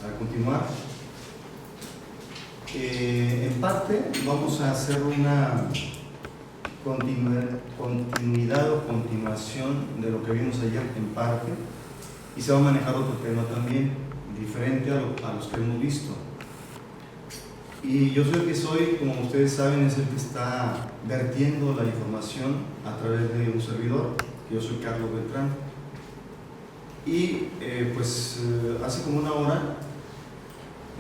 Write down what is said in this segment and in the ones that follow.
a continuar. En parte vamos a hacer una continuidad o continuación de lo que vimos ayer en parte, y se va a manejar otro tema también diferente a los que hemos visto. Y yo soy el que soy, como ustedes saben, es el que está vertiendo la información a través de un servidor. Yo soy Carlos Beltrán. Y hace como una hora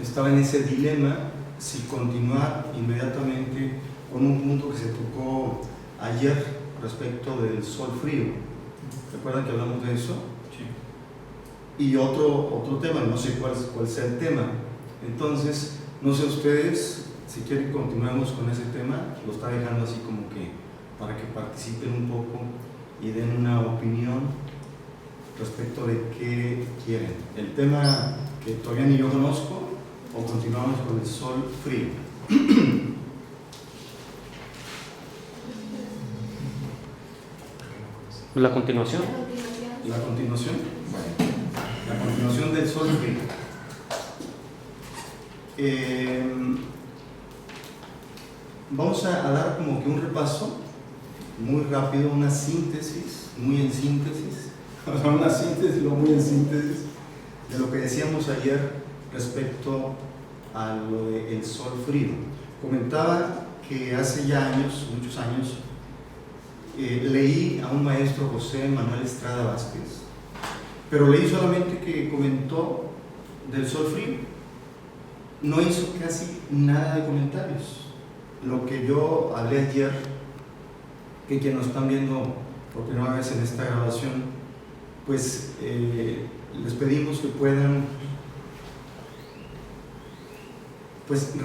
estaba en ese dilema si continuar inmediatamente con un punto que se tocó ayer respecto del sol frío. ¿Recuerdan que hablamos de eso? Sí. Y otro tema, no sé cuál sea el tema. Entonces, no sé ustedes, si quieren continuemos con ese tema, lo está dejando así como que para que participen un poco y den una opinión respecto de qué quieren. El tema que todavía ni yo conozco, o continuamos con el sol frío. ¿La continuación? ¿La continuación? Bueno, la continuación del sol frío. Vamos a dar como que un repaso muy rápido, una síntesis, muy en síntesis, una síntesis, lo muy en síntesis, de lo que decíamos ayer respecto a lo del sol frío. Comentaba que hace ya años, muchos años, leí a un maestro, José Manuel Estrada Vázquez, pero leí solamente que comentó del sol frío. No hizo casi nada de comentarios. Lo que yo hablé ayer, que quienes nos están viendo por primera vez en esta grabación, pues les pedimos que puedan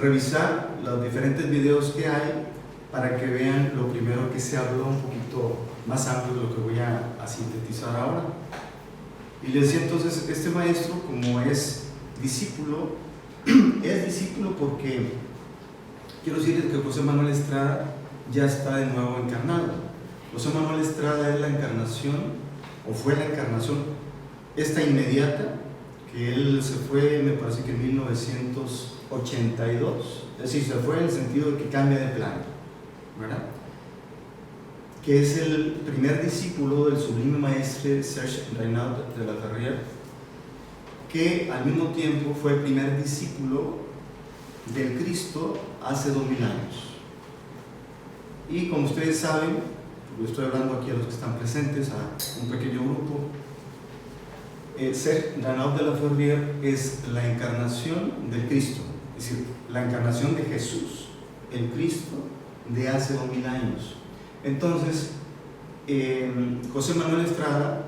revisar los diferentes videos que hay para que vean lo primero que se habló un poquito más amplio de lo que voy a sintetizar ahora. Y les decía entonces, este maestro, como es discípulo porque quiero decirles que José Manuel Estrada ya está de nuevo encarnado. José Manuel Estrada es la encarnación, o fue la encarnación esta inmediata, que él se fue, me parece que en 1982, es decir, se fue en el sentido de que cambia de plano, ¿verdad? Que es el primer discípulo del sublime maestre Serge Reinaud de la Ferrière, que al mismo tiempo fue el primer discípulo del Cristo hace 2000 años. Y como ustedes saben, porque estoy hablando aquí a los que están presentes, a un pequeño grupo, Serge Reinaud de la Ferrière es la encarnación del Cristo, es decir, la encarnación de Jesús, el Cristo de hace 2000 años. Entonces, José Manuel Estrada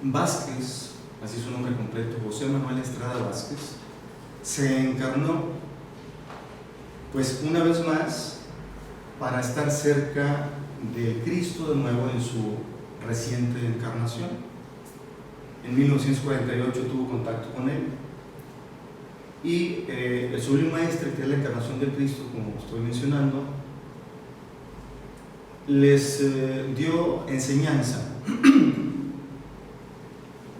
Vázquez, así es su nombre completo, José Manuel Estrada Vázquez, se encarnó, pues una vez más, para estar cerca del Cristo de nuevo en su reciente encarnación. En 1948 tuvo contacto con él, y el sublime maestre, que es la encarnación del Cristo, como estoy mencionando, les dio enseñanza.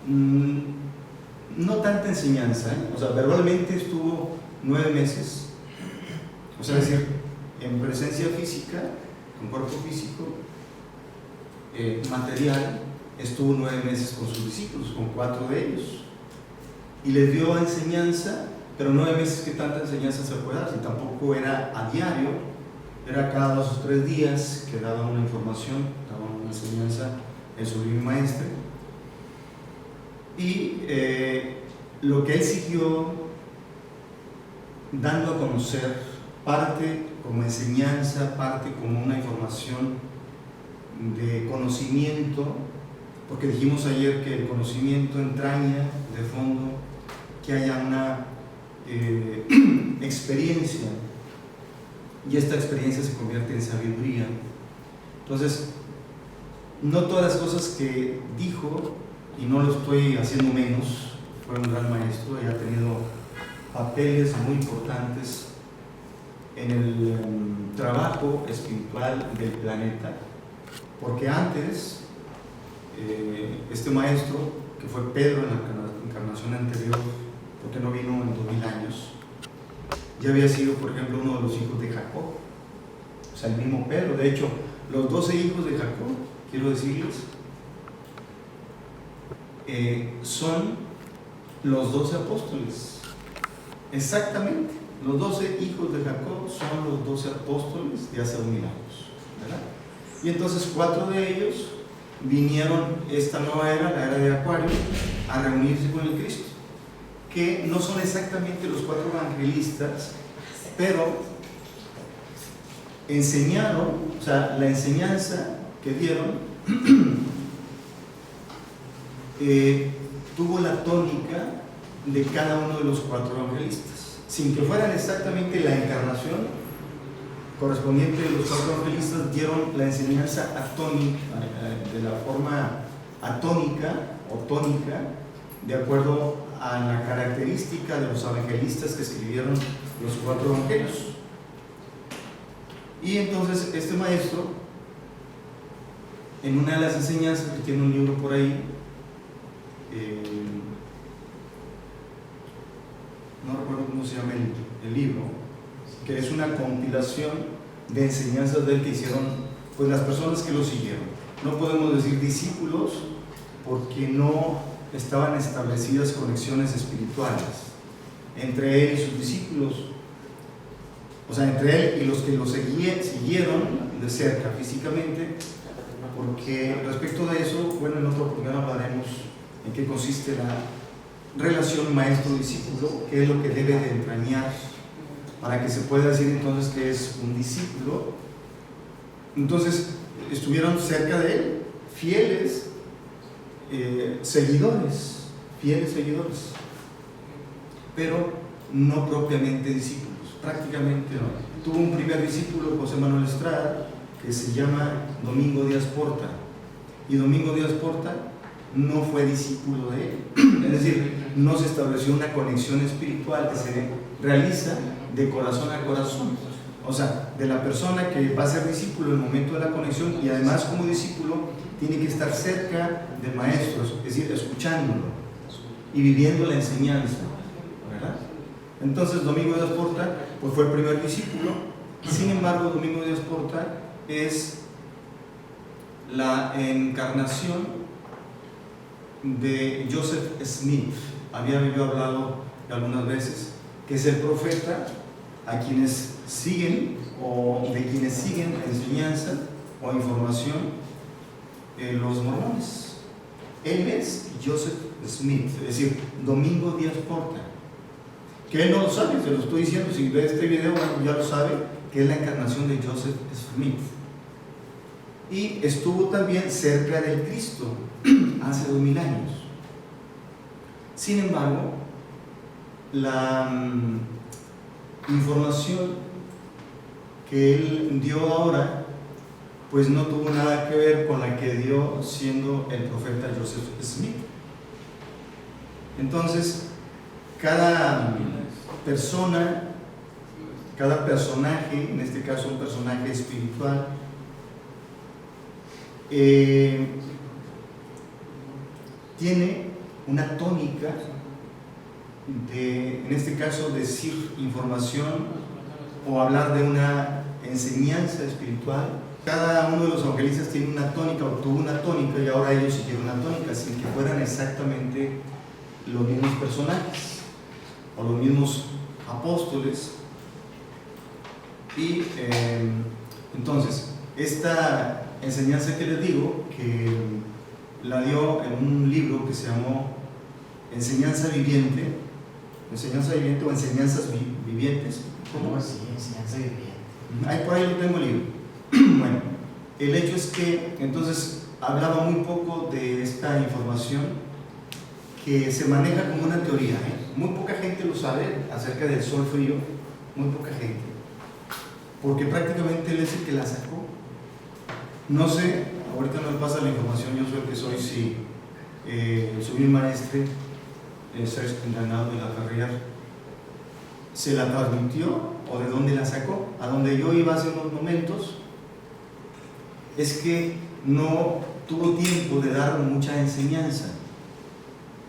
No tanta enseñanza, o sea, verbalmente estuvo 9 meses, o sea, es decir, en presencia física, con cuerpo físico, material, estuvo 9 meses con sus discípulos, con 4 de ellos, y les dio enseñanza, pero 9 meses que tanta enseñanza se puede dar, si tampoco era a diario, era cada 2 o 3 días que daba una información, daba una enseñanza el sublime maestre. Y lo que él siguió dando a conocer, parte como enseñanza, parte como una información de conocimiento, porque dijimos ayer que el conocimiento entraña de fondo que haya una experiencia, y esta experiencia se convierte en sabiduría. Entonces, no todas las cosas que dijo, y no lo estoy haciendo menos, fue un gran maestro y ha tenido papeles muy importantes en el trabajo espiritual del planeta, porque antes este maestro, que fue Pedro en la encarnación anterior, porque no vino en 2000 años. Ya había sido, por ejemplo, uno de los hijos de Jacob, o sea, el mismo Pedro. De hecho, los 12 hijos de Jacob, quiero decirles, son los 12 apóstoles. Exactamente, los 12 hijos de Jacob son los 12 apóstoles de hace 2000 años, ¿verdad? Y entonces 4 de ellos vinieron esta nueva era, la era de Acuario, a reunirse con el Cristo, que no son exactamente los 4 evangelistas, pero enseñaron, o sea, la enseñanza que dieron tuvo la tónica de cada uno de los 4 evangelistas, sin que fueran exactamente la encarnación correspondiente de los 4 evangelistas. Dieron la enseñanza atónica, de la forma atónica o tónica, de acuerdo a la característica de los evangelistas que escribieron los 4 evangelios. Y entonces este maestro, en una de las enseñanzas, que tiene un libro por ahí, no recuerdo cómo se llama el libro, que es una compilación de enseñanzas de él que hicieron pues las personas que lo siguieron. No podemos decir discípulos porque no estaban establecidas conexiones espirituales entre él y sus discípulos, o sea, entre él y los que lo siguieron de cerca físicamente, porque respecto de eso, bueno, en otra oportunidad hablaremos en qué consiste la relación maestro-discípulo, qué es lo que debe de entrañar para que se pueda decir entonces que es un discípulo. Entonces estuvieron cerca de él, fieles seguidores, pero no propiamente discípulos, prácticamente no. Tuvo un primer discípulo, José Manuel Estrada, que se llama Domingo Díaz Porta, y Domingo Díaz Porta no fue discípulo de él, es decir, no se estableció una conexión espiritual que se realiza de corazón a corazón, o sea, de la persona que va a ser discípulo en el momento de la conexión, y además como discípulo tiene que estar cerca de maestros, es decir, escuchándolo y viviendo la enseñanza, ¿verdad? Entonces Domingo Díaz Porta pues fue el primer discípulo. Sin embargo, Domingo Díaz Porta es la encarnación de Joseph Smith. Había yo hablado algunas veces, que es el profeta a quienes siguen, o de quienes siguen la enseñanza o información los mormones. Él es Joseph Smith, es decir, Domingo Díaz Porta, que él no lo sabe, se lo estoy diciendo. Si ve este video, bueno, ya lo sabe, que es la encarnación de Joseph Smith. Y estuvo también cerca del Cristo hace 2000 años. Sin embargo, la información que él dio ahora pues no tuvo nada que ver con la que dio siendo el profeta Joseph Smith. Entonces, cada persona, cada personaje, en este caso un personaje espiritual, tiene una tónica de, en este caso, decir información o hablar de una enseñanza espiritual. Cada uno de los evangelistas tiene una tónica, o tuvo una tónica, y ahora ellos siguieron una tónica, sin que fueran exactamente los mismos personajes o los mismos apóstoles. Y entonces, esta enseñanza que les digo, que la dio en un libro que se llamó Enseñanza Viviente o Enseñanzas Vivientes. ¿Cómo así? Enseñanza Viviente. Ahí por ahí lo tengo el libro. Bueno, el hecho es que entonces hablaba muy poco de esta información que se maneja como una teoría, ¿eh? Muy poca gente lo sabe acerca del sol frío, muy poca gente, porque prácticamente él es el que la sacó. No sé, ahorita no me pasa la información, yo soy el que soy, si soy un maestre, soy entrenado de la Ferrier, ¿se la transmitió o de dónde la sacó? A donde yo iba hace unos momentos es que no tuvo tiempo de dar mucha enseñanza.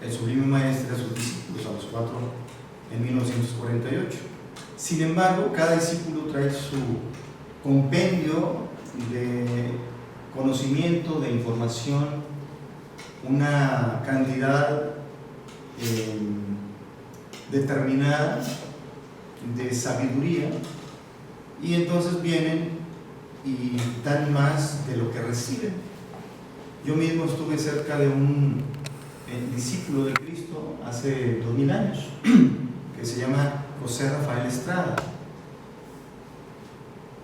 el sublime maestre a sus discípulos, a los 4 en 1948. Sin embargo, cada discípulo trae su compendio de conocimiento, de información, una cantidad determinada de sabiduría, y entonces vienen y dan más de lo que reciben. Yo mismo estuve cerca de un discípulo de Cristo hace 2000 años, que se llama José Rafael Estrada.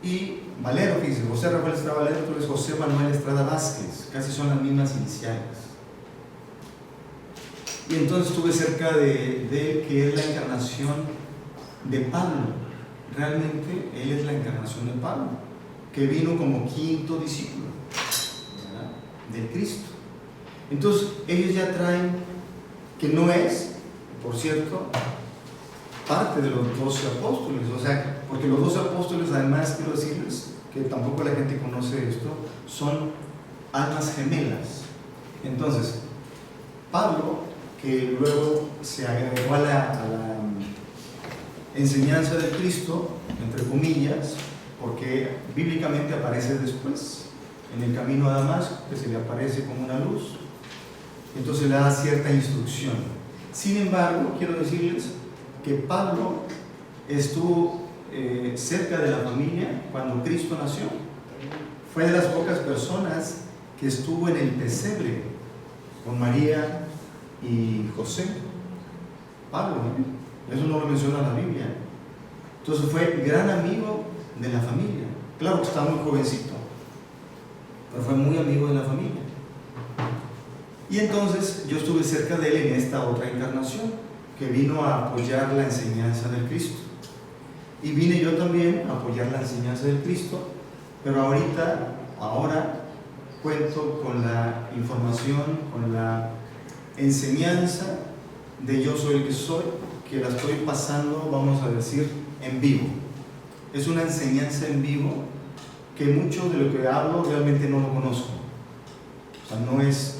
Y Valero, fíjense, José Rafael Estrada Valero, tú eres José Manuel Estrada Vázquez, casi son las mismas iniciales. Y entonces estuve cerca de él, que es la encarnación de Pablo. Realmente él es la encarnación de Pablo, que vino como quinto discípulo, ¿verdad?, del Cristo. Entonces ellos ya traen, que no es, por cierto, parte de los 12 apóstoles, o sea, porque los 12 apóstoles, además quiero decirles que tampoco la gente conoce esto, son almas gemelas. Entonces, Pablo, que luego se agregó a la enseñanza de Cristo, entre comillas, porque bíblicamente aparece después, en el camino a Damasco, que se le aparece como una luz, entonces le da cierta instrucción. Sin embargo, quiero decirles que Pablo estuvo cerca de la familia cuando Cristo nació. Fue de las pocas personas que estuvo en el pesebre con María y José. Pablo, eso no lo menciona la Biblia. Entonces fue gran amigo de la familia. Claro que estaba muy jovencito, pero fue muy amigo de la familia. Y entonces yo estuve cerca de él en esta otra encarnación, que vino a apoyar la enseñanza del Cristo. Y vine yo también a apoyar la enseñanza del Cristo, pero ahora cuento con la información, con la enseñanza de Yo Soy el que Soy, que la estoy pasando, vamos a decir, en vivo. Es una enseñanza en vivo que mucho de lo que hablo realmente no lo conozco. O sea, no es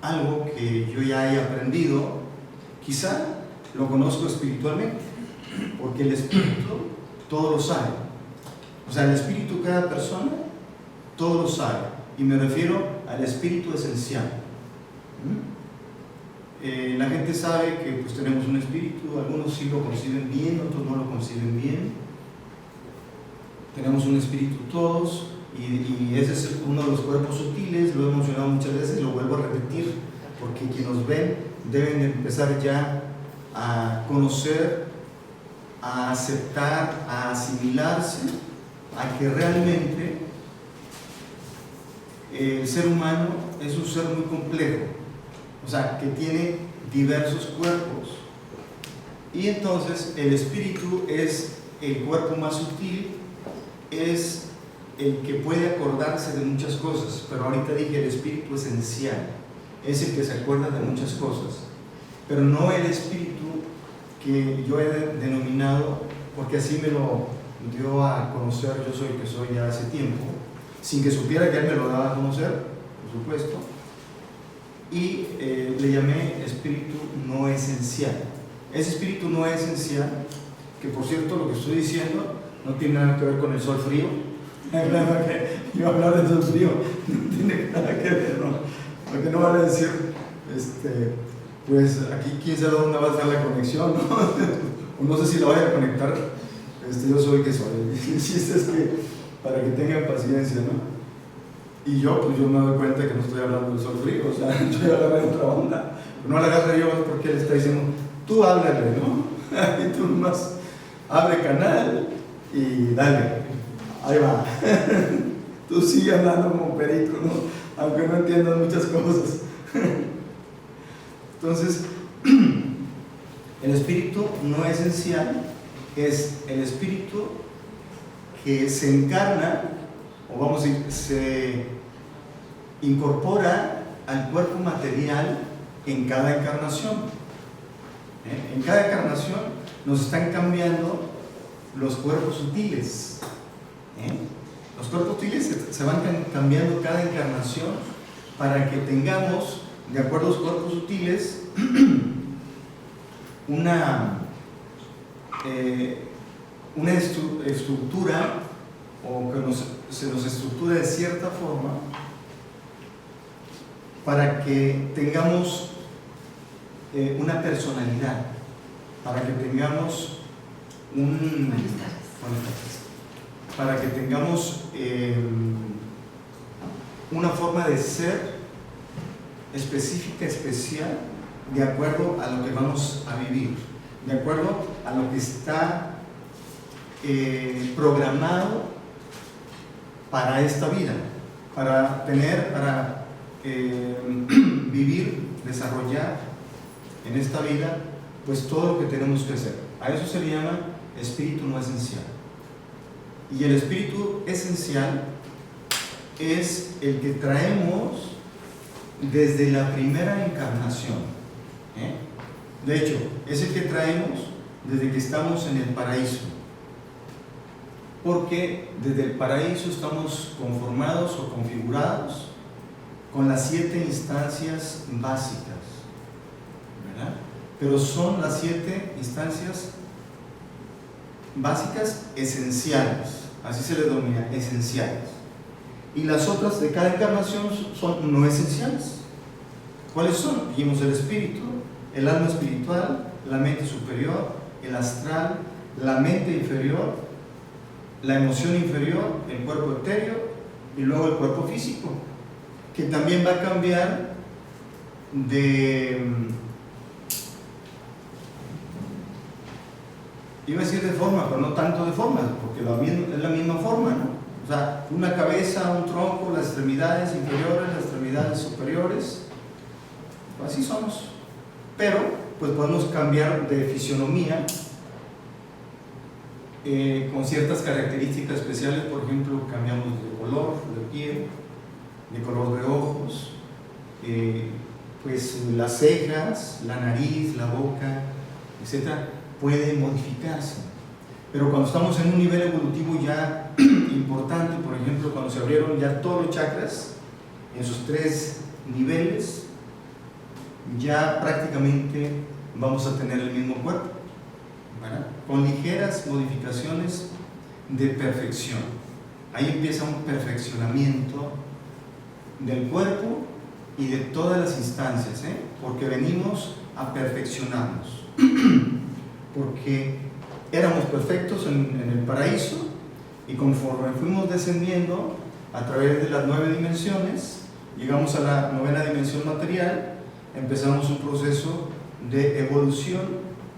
algo que yo ya haya aprendido. Quizá lo conozco espiritualmente, porque el espíritu todo lo sabe. O sea, el espíritu de cada persona todo lo sabe, y me refiero al espíritu esencial. La gente sabe que pues tenemos un espíritu, algunos sí lo conciben bien, otros no lo conciben bien. Tenemos un espíritu todos, y ese es uno de los cuerpos sutiles. Lo he mencionado muchas veces, lo vuelvo a repetir, porque quienes nos ven deben empezar ya a conocer, a aceptar, a asimilarse, a que realmente el ser humano es un ser muy complejo, o sea, que tiene diversos cuerpos. Y entonces el espíritu es el cuerpo más sutil, es el que puede acordarse de muchas cosas, pero ahorita dije el espíritu esencial, es el que se acuerda de muchas cosas, pero no el espíritu que yo he denominado, porque así me lo dio a conocer Yo Soy el que Soy ya hace tiempo, sin que supiera que él me lo daba a conocer, por supuesto, y le llamé espíritu no esencial. Ese espíritu no esencial, que por cierto lo que estoy diciendo no tiene nada que ver con el sol frío. Yo hablar del sol frío no tiene nada que ver, ¿no? Porque no van a decir, pues aquí quién sabe dónde va a estar la conexión, ¿no? O no sé si la vaya a conectar. Yo soy que soy. El chiste es que para que tengan paciencia, ¿no? Y yo, pues yo me doy cuenta que no estoy hablando del sol frío, o sea, yo voy a hablar de otra onda. No la agarre yo porque él está diciendo, tú háblale, ¿no? Y tú nomás abre canal y dale, ahí va. Tú sigue hablando como perico, ¿no? Aunque no entiendas muchas cosas. Entonces, el espíritu no esencial es el espíritu que se encarna, o vamos a decir, se incorpora al cuerpo material en cada encarnación. En cada encarnación nos están cambiando los cuerpos sutiles. Los cuerpos sutiles se van cambiando cada encarnación para que tengamos, de acuerdo a los cuerpos sutiles, una estructura, o que se nos estructura de cierta forma para que tengamos una personalidad, para que tengamos para que tengamos una forma de ser específica, especial, de acuerdo a lo que vamos a vivir, de acuerdo a lo que está programado para esta vida, para vivir, desarrollar en esta vida, pues todo lo que tenemos que hacer. A eso se le llama espíritu no esencial. Y el espíritu esencial es el que traemos desde la primera encarnación. De hecho, es el que traemos desde que estamos en el paraíso. Porque desde el paraíso estamos conformados o configurados con las 7 instancias básicas, ¿verdad? Pero son las 7 instancias básicas esenciales, así se le denomina, esenciales. Y las otras de cada encarnación son no esenciales. ¿Cuáles son? Dijimos el espíritu, el alma espiritual, la mente superior, el astral, la mente inferior, la emoción inferior, el cuerpo etéreo y luego el cuerpo físico, que también va a cambiar iba a decir de forma, pero no tanto de forma, porque es la misma forma, ¿no? O sea, una cabeza, un tronco, las extremidades inferiores, las extremidades superiores, así somos. Pero, pues podemos cambiar de fisionomía con ciertas características especiales. Por ejemplo, cambiamos de color de piel, de color de ojos, pues las cejas, la nariz, la boca, etcétera, puede modificarse. Pero cuando estamos en un nivel evolutivo ya importante, por ejemplo, cuando se abrieron ya todos los chakras en sus 3 niveles, ya prácticamente vamos a tener el mismo cuerpo, ¿verdad? Con ligeras modificaciones de perfección. Ahí empieza un perfeccionamiento del cuerpo y de todas las instancias, porque venimos a perfeccionarnos. Porque éramos perfectos en el paraíso, y conforme fuimos descendiendo a través de las 9 dimensiones, llegamos a la 9ª dimensión material, empezamos un proceso de evolución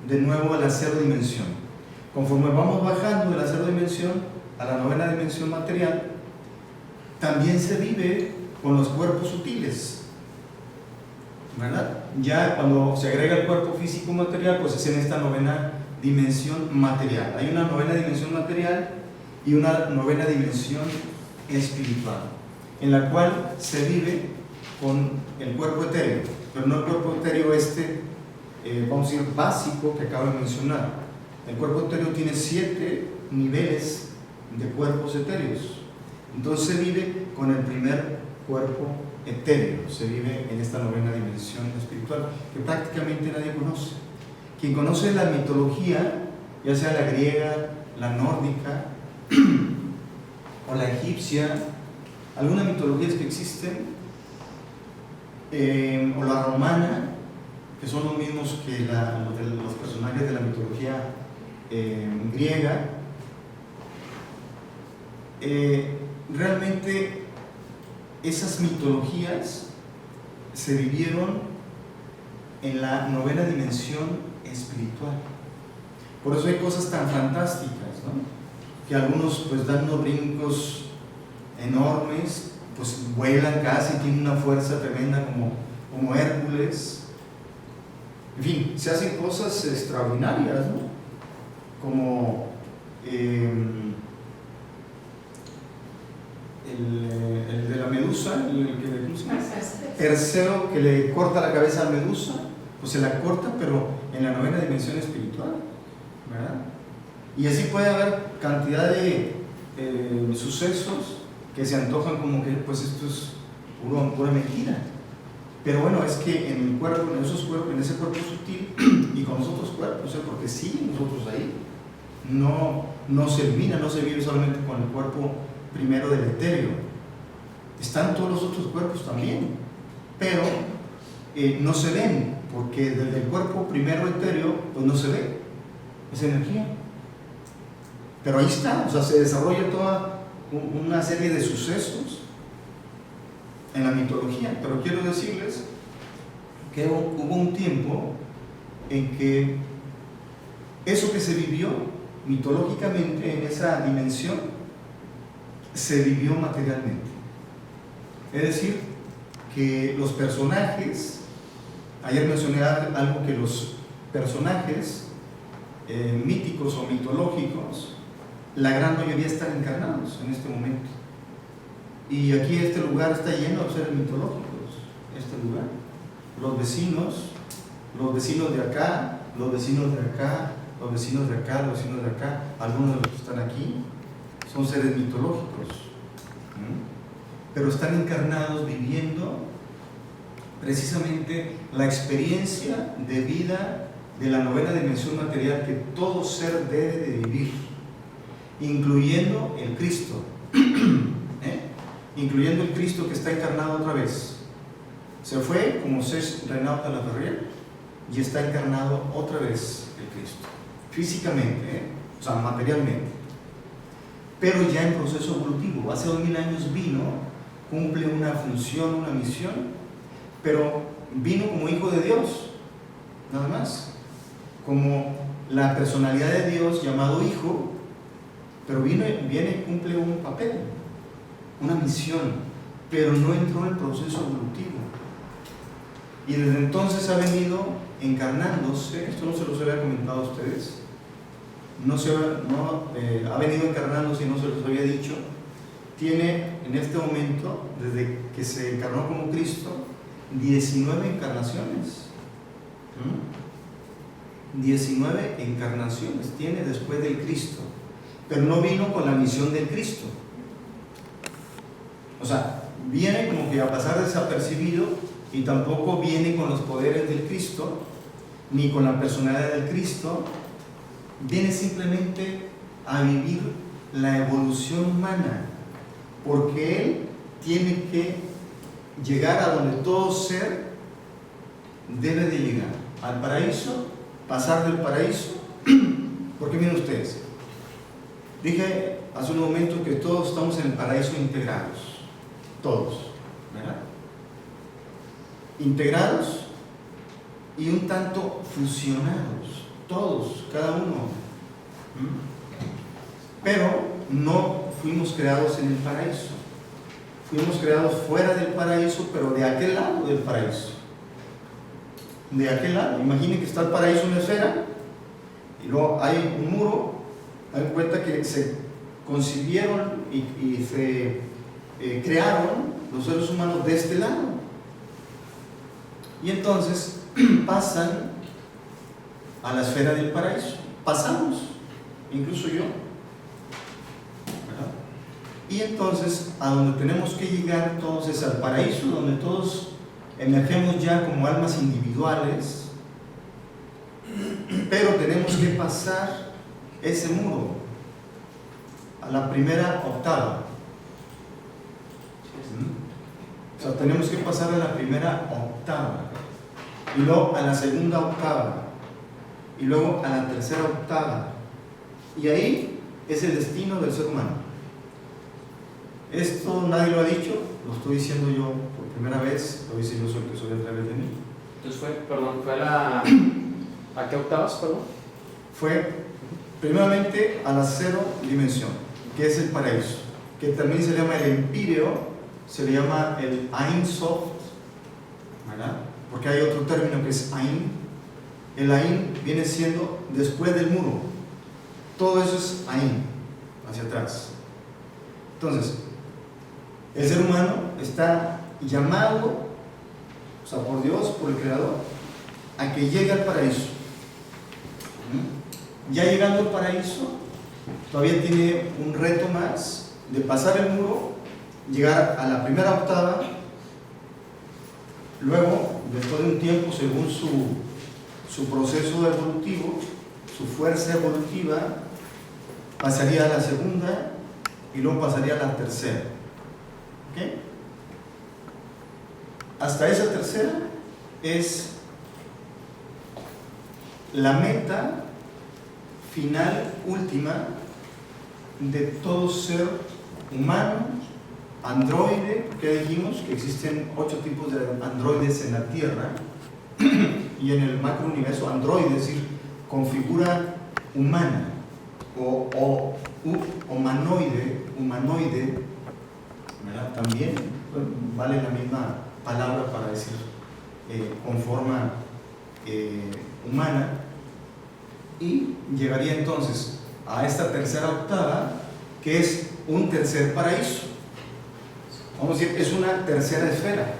de nuevo a la 0 dimensión. Conforme vamos bajando de la 0 dimensión a la 9ª dimensión material, también se vive con los cuerpos sutiles, ¿verdad? Ya cuando se agrega el cuerpo físico material, pues es en esta 9ª dimensión material. Hay una 9ª dimensión material y una 9ª dimensión espiritual, en la cual se vive con el cuerpo etéreo, pero no el cuerpo etéreo vamos a decir, básico que acabo de mencionar. El cuerpo etéreo tiene 7 niveles de cuerpos etéreos. Entonces se vive con el primer cuerpo etéreo, se vive en esta 9ª dimensión espiritual, que prácticamente nadie conoce. Quien conoce la mitología, ya sea la griega, la nórdica o la egipcia, algunas mitologías que existen, o la romana, que son los mismos que los personajes de la mitología griega, realmente esas mitologías se vivieron en la 9ª dimensión espiritual. Por eso hay cosas tan fantásticas, ¿no? Que algunos pues dan unos brincos enormes, pues vuelan casi, tienen una fuerza tremenda como Hércules. En fin, se hacen cosas extraordinarias, ¿no? Como el de la medusa, ¿cómo se llama? Perseo, que le corta la cabeza a la medusa, pues se la corta, pero en la 9ª dimensión espiritual, ¿verdad? Y así puede haber cantidad de sucesos que se antojan como que pues esto es pura mentira, Pero bueno, es que en el cuerpo, en ese cuerpo sutil y con los otros cuerpos, porque sí, nosotros ahí, no se elimina, no se vive solamente con el cuerpo primero del etéreo. Están todos los otros cuerpos también, pero no se ven, porque desde el cuerpo primero etéreo, pues no se ve esa energía. Pero ahí está, o sea, se desarrolla toda una serie de sucesos en la mitología. Pero quiero decirles que hubo un tiempo en que eso que se vivió mitológicamente en esa dimensión se vivió materialmente. Es decir, que los personajes, ayer mencioné algo, que los personajes míticos o mitológicos, la gran mayoría están encarnados en este momento. Y aquí este lugar está lleno de seres mitológicos, este lugar. Los vecinos de acá, los vecinos de acá, los vecinos de acá, los vecinos de acá, algunos de los que están aquí son seres mitológicos, pero están encarnados viviendo precisamente la experiencia de vida de la novena dimensión material que todo ser debe de vivir, incluyendo el Cristo, incluyendo el Cristo que está encarnado otra vez. Se fue como Seix Renaud de la Ferrier y está encarnado otra vez el Cristo, físicamente, o sea, materialmente, pero ya en proceso evolutivo. Hace 2000 años vino, cumple una función, una misión, pero vino como hijo de Dios, nada más, como la personalidad de Dios llamado hijo, pero viene y cumple un papel, una misión, pero no entró en proceso evolutivo. Y desde entonces ha venido encarnándose. Esto no se los había comentado a ustedes, ha venido encarnándose y no se los había dicho. Tiene en este momento, desde que se encarnó como Cristo, 19 encarnaciones. 19 encarnaciones tiene después del Cristo, pero no vino con la misión del Cristo. O sea, viene como que a pasar desapercibido, y tampoco viene con los poderes del Cristo, ni con la personalidad del Cristo. Viene simplemente a vivir la evolución humana, porque Él tiene que llegar a donde todo ser debe de llegar, al paraíso, pasar del paraíso. Porque miren ustedes, dije hace un momento que todos estamos en el paraíso integrados, todos, ¿verdad? Integrados y un tanto fusionados, todos, cada uno. Pero no fuimos creados en el paraíso, fuimos creados fuera del paraíso, pero de aquel lado del paraíso. De aquel lado, imaginen que está el paraíso en la esfera y luego hay un muro. Dan cuenta que se concibieron y se crearon los seres humanos de este lado. Y entonces pasan a la esfera del paraíso. Pasamos, incluso yo, ¿verdad? Y entonces a donde tenemos que llegar todos es al paraíso, donde todos emergemos ya como almas individuales, pero tenemos que pasar ese muro a la primera octava. O sea, tenemos que pasar a la primera octava, y luego a la segunda octava, y luego a la tercera octava, y ahí es el destino del ser humano. Esto nadie lo ha dicho, lo estoy diciendo yo por primera vez, lo dice yo soy que soy a través de mí. Entonces fue ¿a qué octavas, perdón? Fue primeramente a la cero dimensión, que es el paraíso, que también se llama el empíreo, se le llama el Ein Sof, ¿verdad? Porque hay otro término que es Ein. El Ein viene siendo después del muro. Todo eso es Ein, hacia atrás. Entonces, el ser humano está llamado, o sea, por Dios, por el Creador, a que llegue al paraíso. Ya llegando al paraíso, todavía tiene un reto más de pasar el muro, llegar a la primera octava Luego, después de un tiempo, según su proceso evolutivo, su fuerza evolutiva, pasaría a la segunda y luego pasaría a la tercera. ¿Ok? Hasta esa tercera es la meta final, última, de todo ser humano, androide, porque dijimos que existen 8 tipos de androides en la Tierra, y en el macrouniverso androide, es decir, con figura humana, o humanoide, ¿verdad? También vale la misma palabra para decir con forma humana, y llegaría entonces a esta tercera octava, que es un tercer paraíso. Vamos a decir, es una tercera esfera.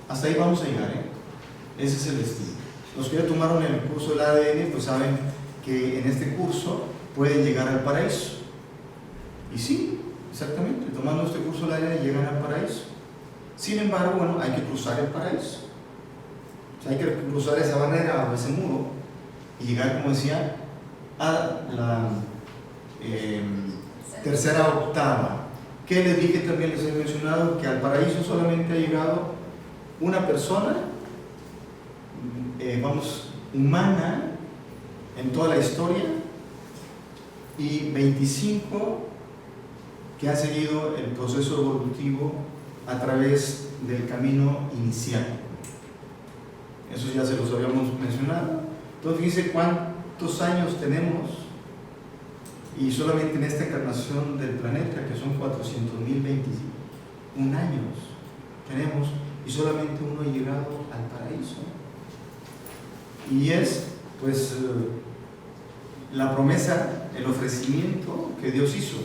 Hasta ahí vamos a llegar, Ese es el destino. Los que ya tomaron el curso del ADN, pues saben que en este curso pueden llegar al paraíso. Y sí, exactamente, tomando este curso del ADN llegan al paraíso. Sin embargo, bueno, hay que cruzar el paraíso. O sea, hay que cruzar esa barrera o ese muro y llegar, como decía, a la tercera octava. Que les dije, también les he mencionado que al paraíso solamente ha llegado una persona, humana en toda la historia, y 25 que han seguido el proceso evolutivo a través del camino inicial. Eso ya se los habíamos mencionado. Entonces, fíjense cuántos años tenemos, y solamente en esta encarnación del planeta, que son 400.021 años, tenemos, y solamente uno ha llegado al paraíso. Y es, pues, la promesa, el ofrecimiento que Dios hizo.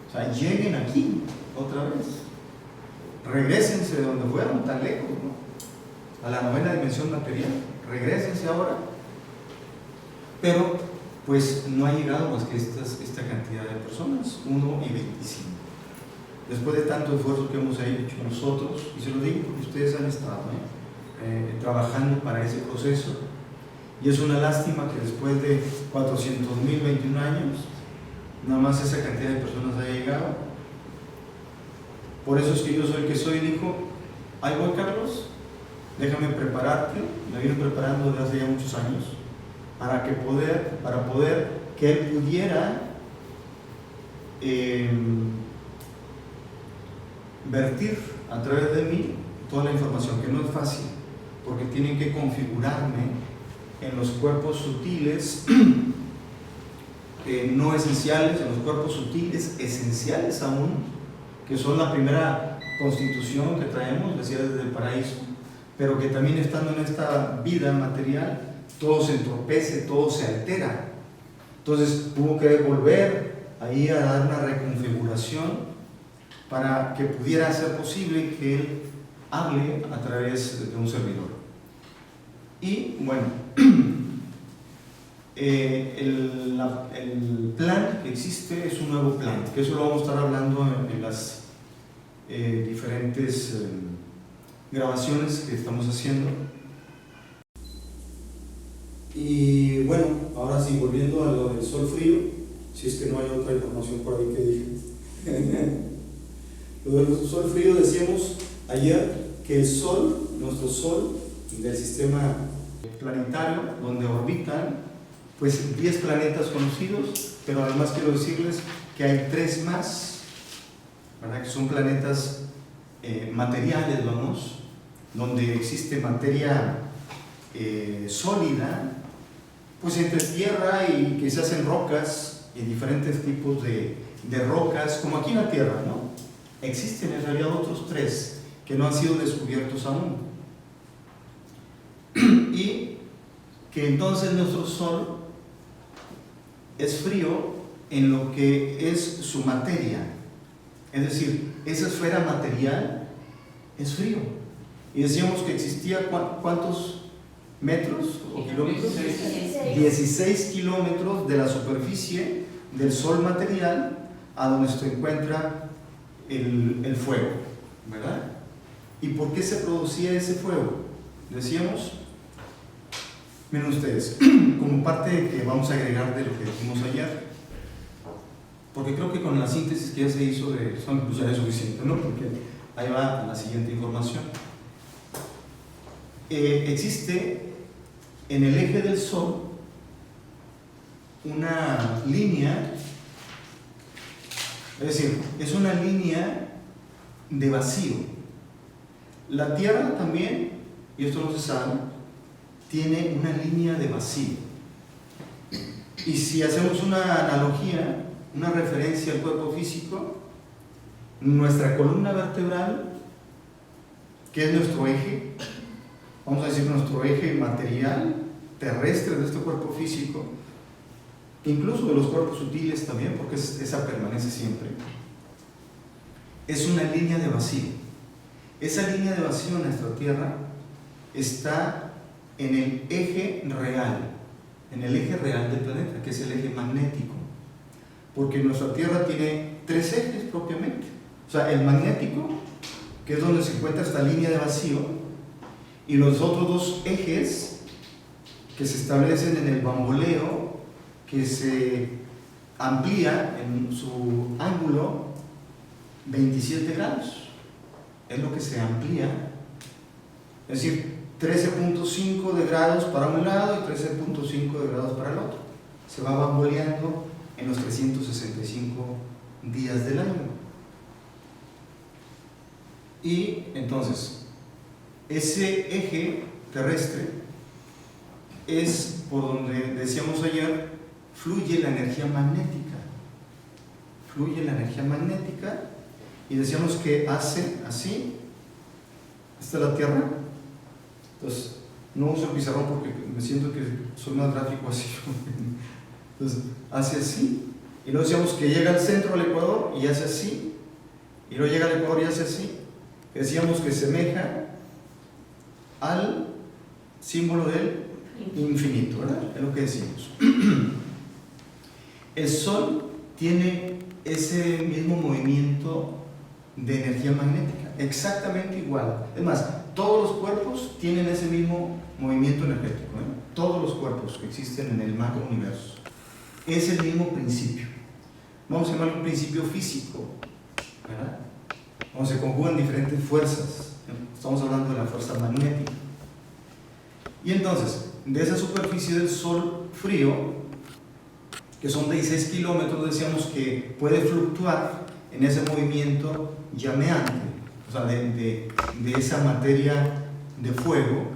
O sea, lleguen aquí otra vez, regrésense de donde fueron tan lejos, ¿no? A la novena dimensión material, regrésense ahora. Pero pues no ha llegado más que esta cantidad de personas, 1 y 25. Después de tanto esfuerzo que hemos hecho nosotros, y se lo digo porque ustedes han estado trabajando para ese proceso, y es una lástima que después de 400.021 años nada más esa cantidad de personas haya llegado. Por eso es que yo soy el que soy, dijo: ahí voy, Carlos, déjame prepararte. Me vino preparando desde hace ya muchos años para poder que él pudiera vertir a través de mí toda la información, que no es fácil, porque tienen que configurarme en los cuerpos sutiles no esenciales, en los cuerpos sutiles esenciales aún, que son la primera constitución que traemos, decía, desde el paraíso, pero que también estando en esta vida material todo se entorpece, todo se altera. Entonces hubo que volver ahí a dar una reconfiguración para que pudiera ser posible que él hable a través de un servidor. Y bueno, el plan que existe es un nuevo plan, que eso lo vamos a estar hablando en las diferentes grabaciones que estamos haciendo. Y bueno, ahora sí, volviendo a lo del sol frío, si es que no hay otra información por ahí que dije. Lo del sol frío, decíamos ayer que el sol, nuestro sol del sistema planetario, donde orbitan pues 10 planetas conocidos, pero además quiero decirles que hay 3 más, ¿verdad? Que son planetas materiales, vamos, donde existe materia sólida, pues entre tierra y que se hacen rocas y diferentes tipos de rocas, como aquí en la Tierra, ¿no? Existen en realidad otros 3 que no han sido descubiertos aún. Y que entonces nuestro Sol es frío en lo que es su materia, es decir, esa esfera material es frío. Y decíamos que existía ¿cuántos metros o kilómetros? 16 kilómetros de la superficie del Sol material a donde se encuentra el fuego, ¿verdad? ¿Y por qué se producía ese fuego? Decíamos, miren ustedes, como parte de que vamos a agregar de lo que dijimos ayer, porque creo que con la síntesis que ya se hizo de son pues ya es suficiente, ¿no? Porque ahí va la siguiente información. Existe en el eje del Sol una línea, es decir, es una línea de vacío. La Tierra también, y esto no se sabe, tiene una línea de vacío. Y si hacemos una analogía, una referencia al cuerpo físico, nuestra columna vertebral, que es nuestro eje, vamos a decir nuestro eje material terrestre de este cuerpo físico, incluso de los cuerpos sutiles también, porque esa permanece siempre, es una línea de vacío. Esa línea de vacío en nuestra Tierra está en el eje real, del planeta, que es el eje magnético, porque nuestra Tierra tiene 3 ejes propiamente. O sea, el magnético, que es donde se encuentra esta línea de vacío, y los otros 2 ejes que se establecen en el bamboleo, que se amplía en su ángulo 27 grados. Es lo que se amplía, es decir, 13.5 de grados para un lado y 13.5 de grados para el otro. Se va bamboleando en los 365 días del año. Y entonces, ese eje terrestre es por donde decíamos ayer, fluye la energía magnética. Fluye la energía magnética y decíamos que hace así. Esta es la Tierra. Entonces, no uso el pizarrón porque me siento que soy más gráfico así. Entonces, hace así. Y luego decíamos que llega al centro del Ecuador y hace así. Y luego llega al Ecuador y hace así. Decíamos que semeja al símbolo del infinito, ¿verdad? Es lo que decimos. El Sol tiene ese mismo movimiento de energía magnética, exactamente igual. Es más, todos los cuerpos tienen ese mismo movimiento energético, ¿eh? Todos los cuerpos que existen en el macro universo. Es el mismo principio. Vamos a llamarlo un principio físico, ¿verdad? Donde se conjugan diferentes fuerzas. Estamos hablando de la fuerza magnética. Y entonces, de esa superficie del Sol frío, que son 16 kilómetros, decíamos que puede fluctuar en ese movimiento llameante, o sea, de esa materia de fuego,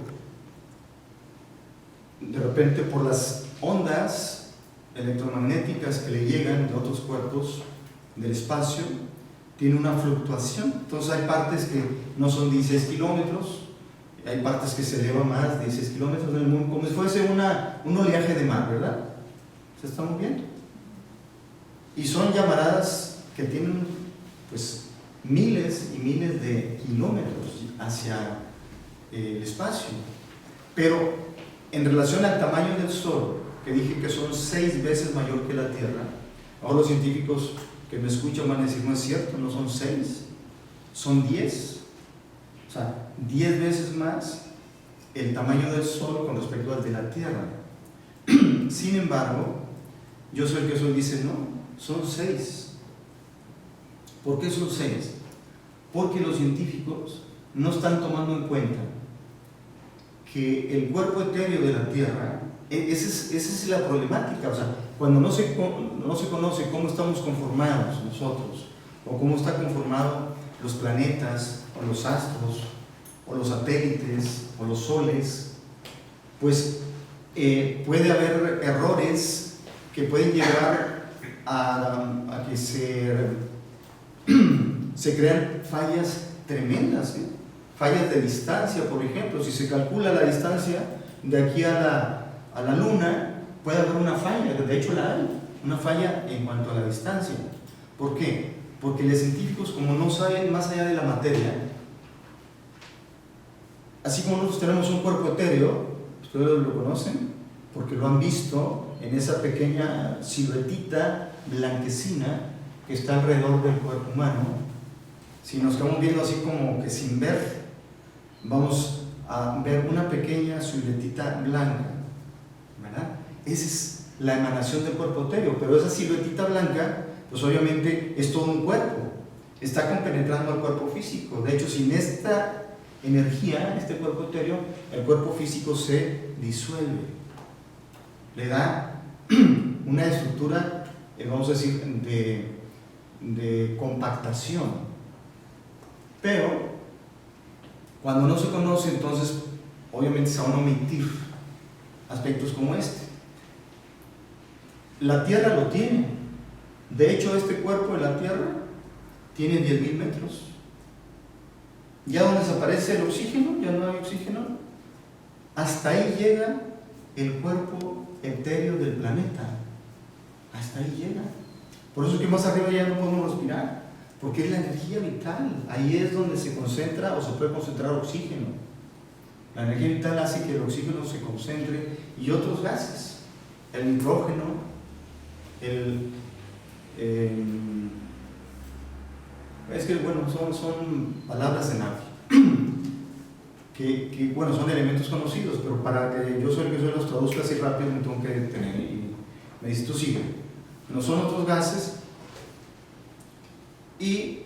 de repente por las ondas electromagnéticas que le llegan de otros cuerpos del espacio, tiene una fluctuación. Entonces hay partes que no son 16 kilómetros, hay partes que se elevan más de 16 kilómetros en el mundo, como si fuese un oleaje de mar, ¿verdad? ¿Se estamos viendo? Y son llamaradas que tienen pues miles y miles de kilómetros hacia el espacio. Pero en relación al tamaño del Sol, que dije que son 6 veces mayor que la Tierra, ahora los científicos que me escuchan van a decir, no es cierto, no son 6, son 10. O sea, 10 veces más el tamaño del Sol con respecto al de la Tierra. Sin embargo, Yo Soy el que soy dice, no, son 6. ¿Por qué son 6? Porque los científicos no están tomando en cuenta que el cuerpo etéreo de la Tierra, esa es la problemática. O sea, cuando no se conoce cómo estamos conformados nosotros, o cómo está conformado los planetas, o los astros, o los satélites, o los soles, pues puede haber errores que pueden llegar a que se crean fallas tremendas, ¿eh? Fallas de distancia, por ejemplo. Si se calcula la distancia de aquí a la Luna, puede haber una falla, de hecho la hay, una falla en cuanto a la distancia. ¿Por qué? Porque los científicos, como no saben más allá de la materia, así como nosotros tenemos un cuerpo etéreo, ustedes lo conocen, porque lo han visto en esa pequeña siluetita blanquecina que está alrededor del cuerpo humano. Si nos quedamos viendo así como que sin ver, vamos a ver una pequeña siluetita blanca, ¿verdad? Esa es la emanación del cuerpo etéreo, pero esa siluetita blanca, pues obviamente es todo un cuerpo, está compenetrando al cuerpo físico. De hecho, sin esta energía, este cuerpo etéreo, el cuerpo físico se disuelve, le da una estructura, vamos a decir, de compactación. Pero cuando no se conoce, entonces obviamente se van a omitir aspectos como este. La Tierra lo tiene. De hecho, este cuerpo de la Tierra tiene 10.000 metros. Ya donde desaparece el oxígeno, ya no hay oxígeno, hasta ahí llega el cuerpo etéreo del planeta. Hasta ahí llega. Por eso es que más arriba ya no podemos respirar, porque es la energía vital. Ahí es donde se concentra o se puede concentrar oxígeno. La energía vital hace que el oxígeno se concentre y otros gases, el nitrógeno, es que bueno, son palabras en náutico que bueno, son elementos conocidos, pero para que yo soy el que soy los traduzca así rápido me tengo que detener y me dice, tú sigue. No son otros gases y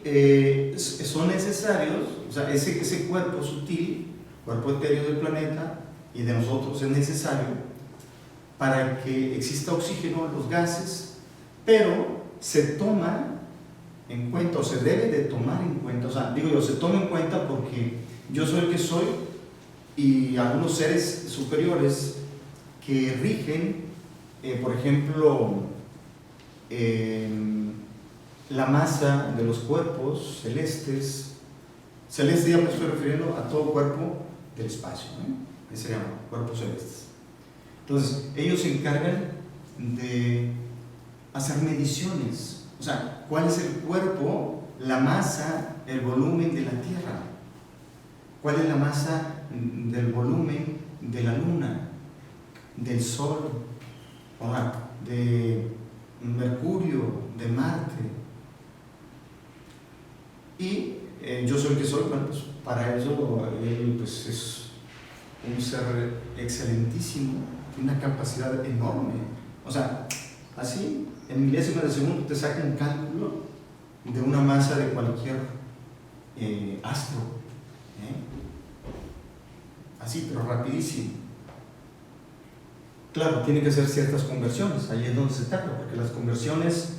son necesarios, o sea, ese cuerpo sutil, cuerpo etéreo del planeta y de nosotros es necesario para que exista oxígeno en los gases, pero se toma en cuenta, o se debe de tomar en cuenta, o sea, digo yo, se toma en cuenta porque yo soy el que soy y algunos seres superiores que rigen, por ejemplo, la masa de los cuerpos celestes. Celeste ya me estoy refiriendo a todo cuerpo del espacio, ¿eh? Ese se llama cuerpos celestes. Entonces, ellos se encargan de hacer mediciones, o sea, cuál es el cuerpo, la masa, el volumen de la Tierra, cuál es la masa del volumen de la Luna, del Sol, de Mercurio, de Marte. Y yo soy el que soy, bueno, pues para eso él pues, es un ser excelentísimo, tiene una capacidad enorme. O sea, así, en milésimas de segundo te saca un cálculo de una masa de cualquier astro. Así, pero rapidísimo. Claro, tiene que hacer ciertas conversiones, ahí es donde se tarda, porque las conversiones,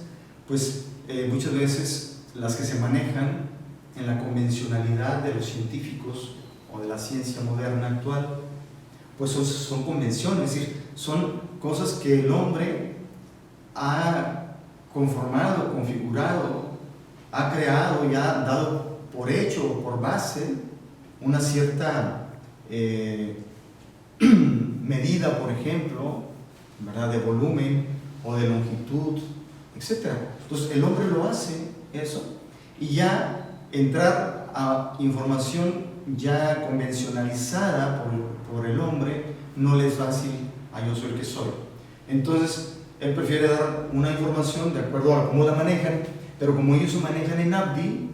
pues muchas veces las que se manejan en la convencionalidad de los científicos o de la ciencia moderna actual, pues son convenciones, es decir, son cosas que el hombre ha conformado, configurado, ha creado y ha dado por hecho, por base, una cierta medida, por ejemplo, ¿verdad?, de volumen o de longitud, etc. Entonces el hombre lo hace eso y ya entrar a información ya convencionalizada por el hombre no le es fácil a yo soy el que soy. Entonces él prefiere dar una información de acuerdo a cómo la manejan, pero como ellos se manejan en Abdi,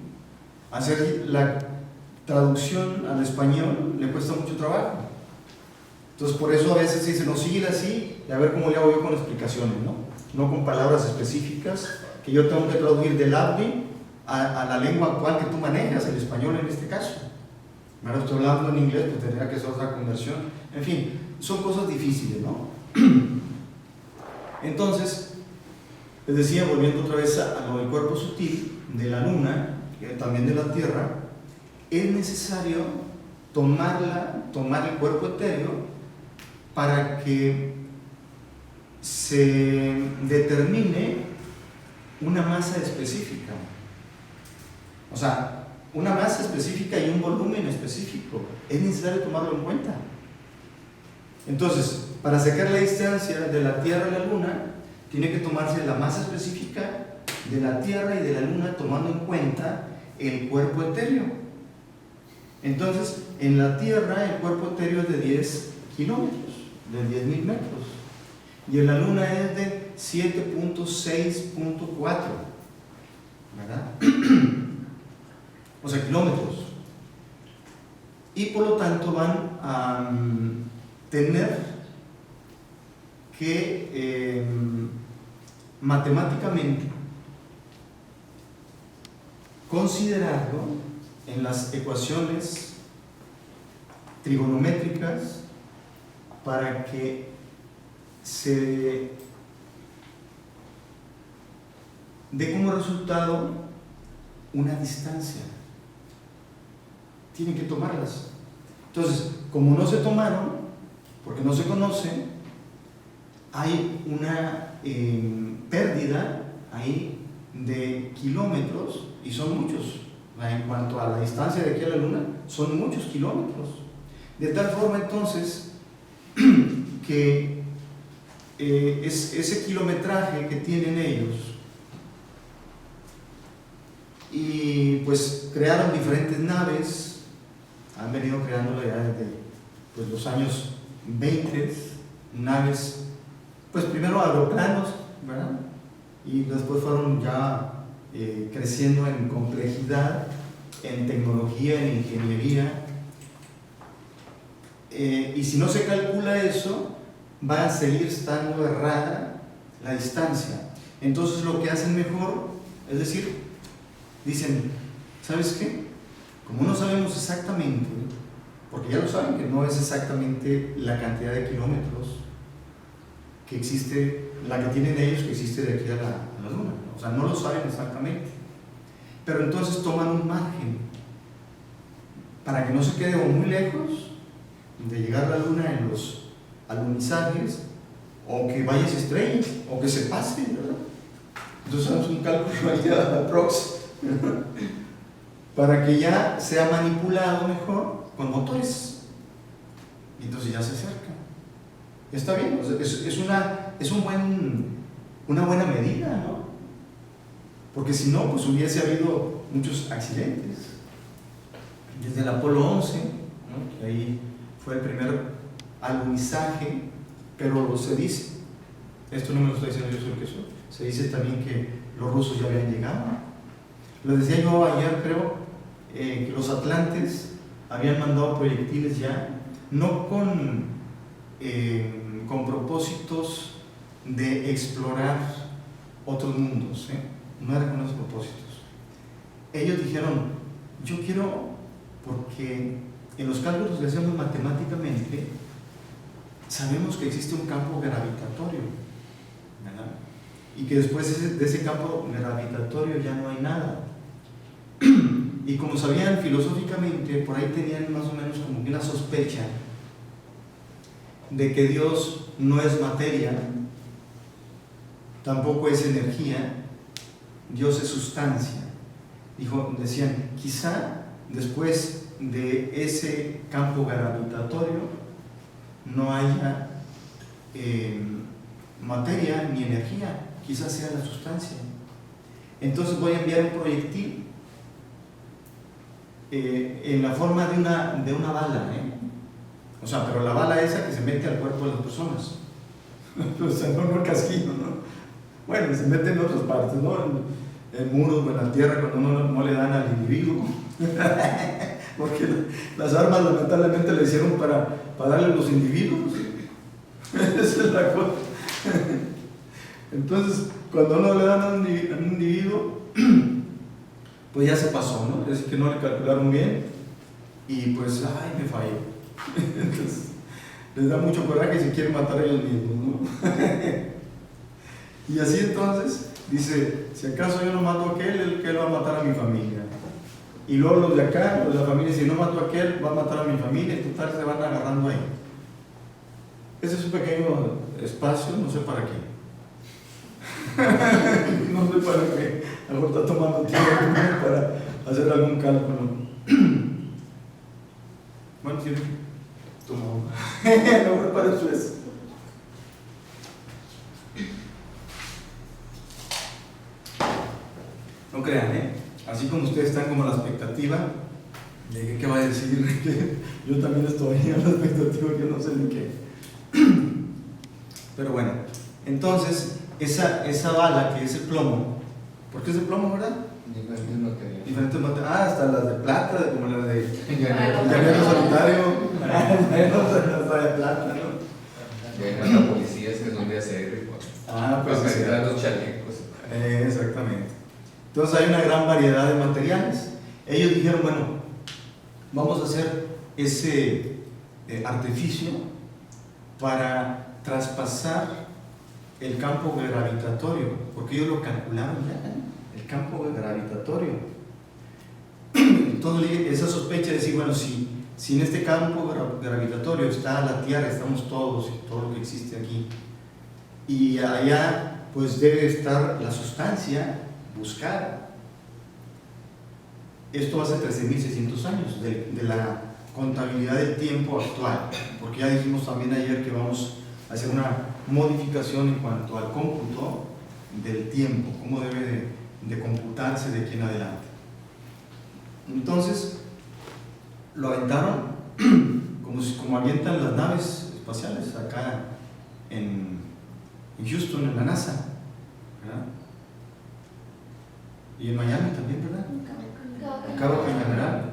hacer la traducción al español le cuesta mucho trabajo. Entonces por eso a veces dicen, no, sigue así y a ver cómo le hago yo con explicaciones, no con palabras específicas que yo tengo que traducir del Abdi a la lengua actual que tú manejas, el español en este caso. Ahora estoy hablando en inglés, pues tendría que ser otra conversión. En fin, son cosas difíciles, ¿no? Entonces, les decía, volviendo otra vez a lo del cuerpo sutil, de la Luna, también de la Tierra, es necesario tomar el cuerpo etéreo para que se determine una masa específica. O sea, una masa específica y un volumen específico. Es necesario tomarlo en cuenta. Entonces, para sacar la distancia de la Tierra a la Luna, tiene que tomarse la masa específica de la Tierra y de la Luna, tomando en cuenta el cuerpo etéreo. Entonces, en la Tierra el cuerpo etéreo es de 10 kilómetros, de 10.000 metros. Y en la Luna es de 7.6.4, ¿verdad? O sea, kilómetros. y por lo tanto van a tener que matemáticamente considerarlo en las ecuaciones trigonométricas para que se dé como resultado una distancia. Tienen que tomarlas. Entonces, como no se tomaron, porque no se conocen, hay una pérdida ahí de kilómetros, y son muchos. En cuanto a la distancia de aquí a la Luna, son muchos kilómetros. De tal forma entonces que ese kilometraje que tienen ellos, y pues crearon diferentes naves, han venido creándola ya desde pues, los años 20, naves, pues primero aeroplanos, ¿verdad? Y después fueron ya creciendo en complejidad, en tecnología, en ingeniería. Y si no se calcula eso, va a seguir estando errada la distancia. Entonces lo que hacen mejor, es decir, dicen, ¿sabes qué? Como no sabemos exactamente, porque ya lo saben que no es exactamente la cantidad de kilómetros que existe, la que tienen ellos que existe de aquí a la Luna, o sea, no lo saben exactamente, pero entonces toman un margen para que no se quede o muy lejos de llegar a la Luna en los alunizajes, o que vaya y se estrelle, o que se pase, ¿verdad? Entonces hacemos un cálculo ahí aprox para que ya sea manipulado mejor con motores, y entonces ya se acerca. Está bien, es una buena medida, ¿no? Porque si no, pues hubiese habido muchos accidentes. Desde el Apolo 11, ¿no? Que ahí fue el primer alunizaje, pero se dice, esto no me lo estoy diciendo yo, solo que eso, se dice también que los rusos ya habían llegado. Lo decía yo ayer, creo, que los atlantes habían mandado proyectiles ya, no con propósitos de explorar otros mundos, no era con esos propósitos. Ellos dijeron, yo quiero, porque en los cálculos que hacemos matemáticamente, sabemos que existe un campo gravitatorio, ¿verdad? Y que después de ese campo gravitatorio ya no hay nada. Y como sabían filosóficamente, por ahí tenían más o menos como una sospecha de que Dios no es materia, tampoco es energía, Dios es sustancia. Decían, quizá después de ese campo gravitatorio no haya materia ni energía, quizás sea la sustancia. Entonces voy a enviar un proyectil en la forma de una bala, o sea, pero la bala esa que se mete al cuerpo de las personas, o sea, no el casquillo, ¿no? Bueno, se mete en otras partes, ¿no? En muros o en la tierra cuando no le dan al individuo, porque las armas lamentablemente le hicieron para darle a los individuos. Esa es la cosa. Entonces, cuando no le dan a un individuo, pues ya se pasó, ¿no? Es que no le calcularon bien y pues, ay, me falló. Entonces, les da mucho coraje y se quieren matar a ellos mismos, ¿no? Y así entonces, dice, si acaso yo no mato a aquel, él va a matar a mi familia. Y luego los de acá, los de la familia, si no mato a aquel, va a matar a mi familia, y total se van agarrando ahí. Ese es un pequeño espacio, no sé para qué. No sé para qué. A lo mejor está tomando tiempo para hacer algún cálculo. Bueno, sí, tomó. A lo mejor para eso es. No crean, así como ustedes están como a la expectativa de qué va a decir, yo también estoy a la expectativa que no sé ni qué. Pero bueno, entonces esa bala que es el plomo, porque es de plomo, ¿verdad? Diferentes materiales. Diferentes materiales. Hasta las de plata, como la de Ya llanero solitario. Hasta de plata, ¿no? hay hasta policías que son de acero y cosas. Pues Para sí. cargar los chalecos. Exactamente. Entonces hay una gran variedad de materiales. Ellos dijeron, bueno, vamos a hacer ese artificio para traspasar el campo gravitatorio, porque ellos lo calcularon ya, el campo gravitatorio. Entonces esa sospecha de decir, bueno, si en este campo gravitatorio está la Tierra, estamos todos y todo lo que existe aquí, y allá pues debe estar la sustancia buscada. Esto hace 13.600 años de la contabilidad del tiempo actual, porque ya dijimos también ayer que vamos a hacer una modificación en cuanto al cómputo del tiempo, cómo debe de computarse de aquí en adelante. Entonces lo aventaron como avientan las naves espaciales acá en Houston, en la NASA, ¿verdad? Y en Miami también, ¿verdad? En Cabo Cañaveral.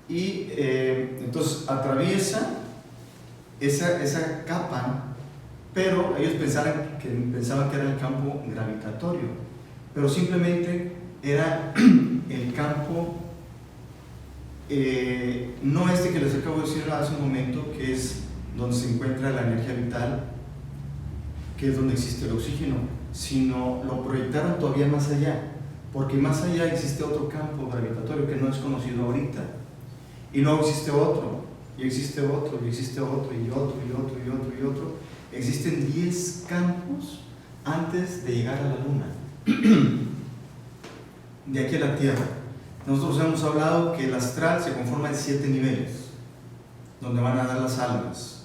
Y entonces atraviesa esa capa, pero ellos pensaban que era el campo gravitatorio, pero simplemente era el campo, no este que les acabo de decir hace un momento, que es donde se encuentra la energía vital, que es donde existe el oxígeno, sino lo proyectaron todavía más allá, porque más allá existe otro campo gravitatorio que no es conocido ahorita, y luego existe otro, y existe otro, y existe otro, y otro, y otro, y otro, y otro. Existen 10 campos antes de llegar a la Luna, de aquí a la Tierra. Nosotros hemos hablado que el astral se conforma de 7 niveles, donde van a dar las almas,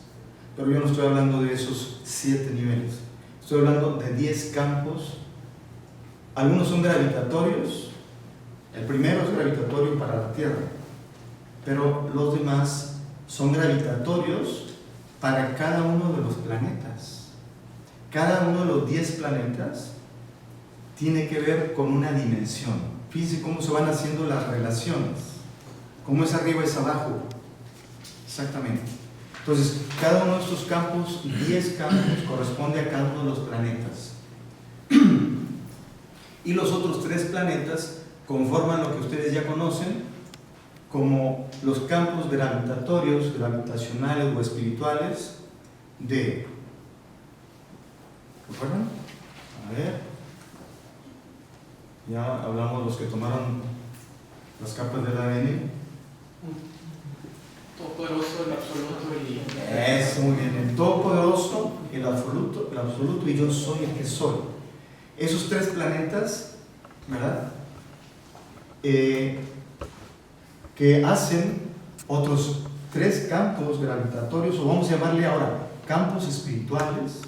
pero yo no estoy hablando de esos 7 niveles, estoy hablando de 10 campos. Algunos son gravitatorios, el primero es gravitatorio para la Tierra, pero los demás son gravitatorios para cada uno de los planetas. Cada uno de los 10 planetas tiene que ver con una dimensión. Fíjense cómo se van haciendo las relaciones, cómo es arriba es abajo, exactamente. Entonces, cada uno de estos campos, 10 campos, corresponde a cada uno de los planetas. Y los otros 3 planetas conforman lo que ustedes ya conocen como los campos gravitatorios, gravitacionales o espirituales de... ¿Recuerdan? A ver. Ya hablamos de los que tomaron las capas del ADN. Todopoderoso, el absoluto y... Eso, muy bien. El todopoderoso, el absoluto y yo soy el que soy. Esos 3 planetas, ¿verdad? Que hacen otros 3 campos gravitatorios, o vamos a llamarle ahora campos espirituales,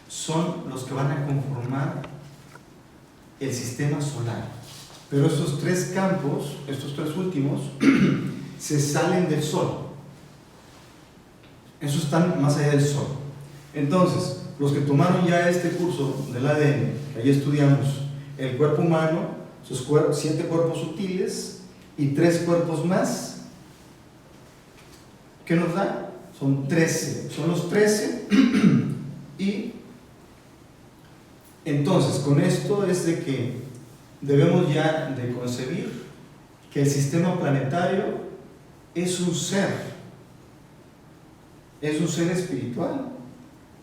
son los que van a conformar el sistema solar. Pero estos 3 campos, estos 3 últimos, se salen del Sol. Esos están más allá del Sol. Entonces, los que tomaron ya este curso del ADN, que ahí estudiamos el cuerpo humano, sus 7 cuerpos sutiles y 3 cuerpos más, ¿qué nos da? Son 13, son los 13. Y entonces con esto es de que debemos ya de concebir que el sistema planetario es un ser espiritual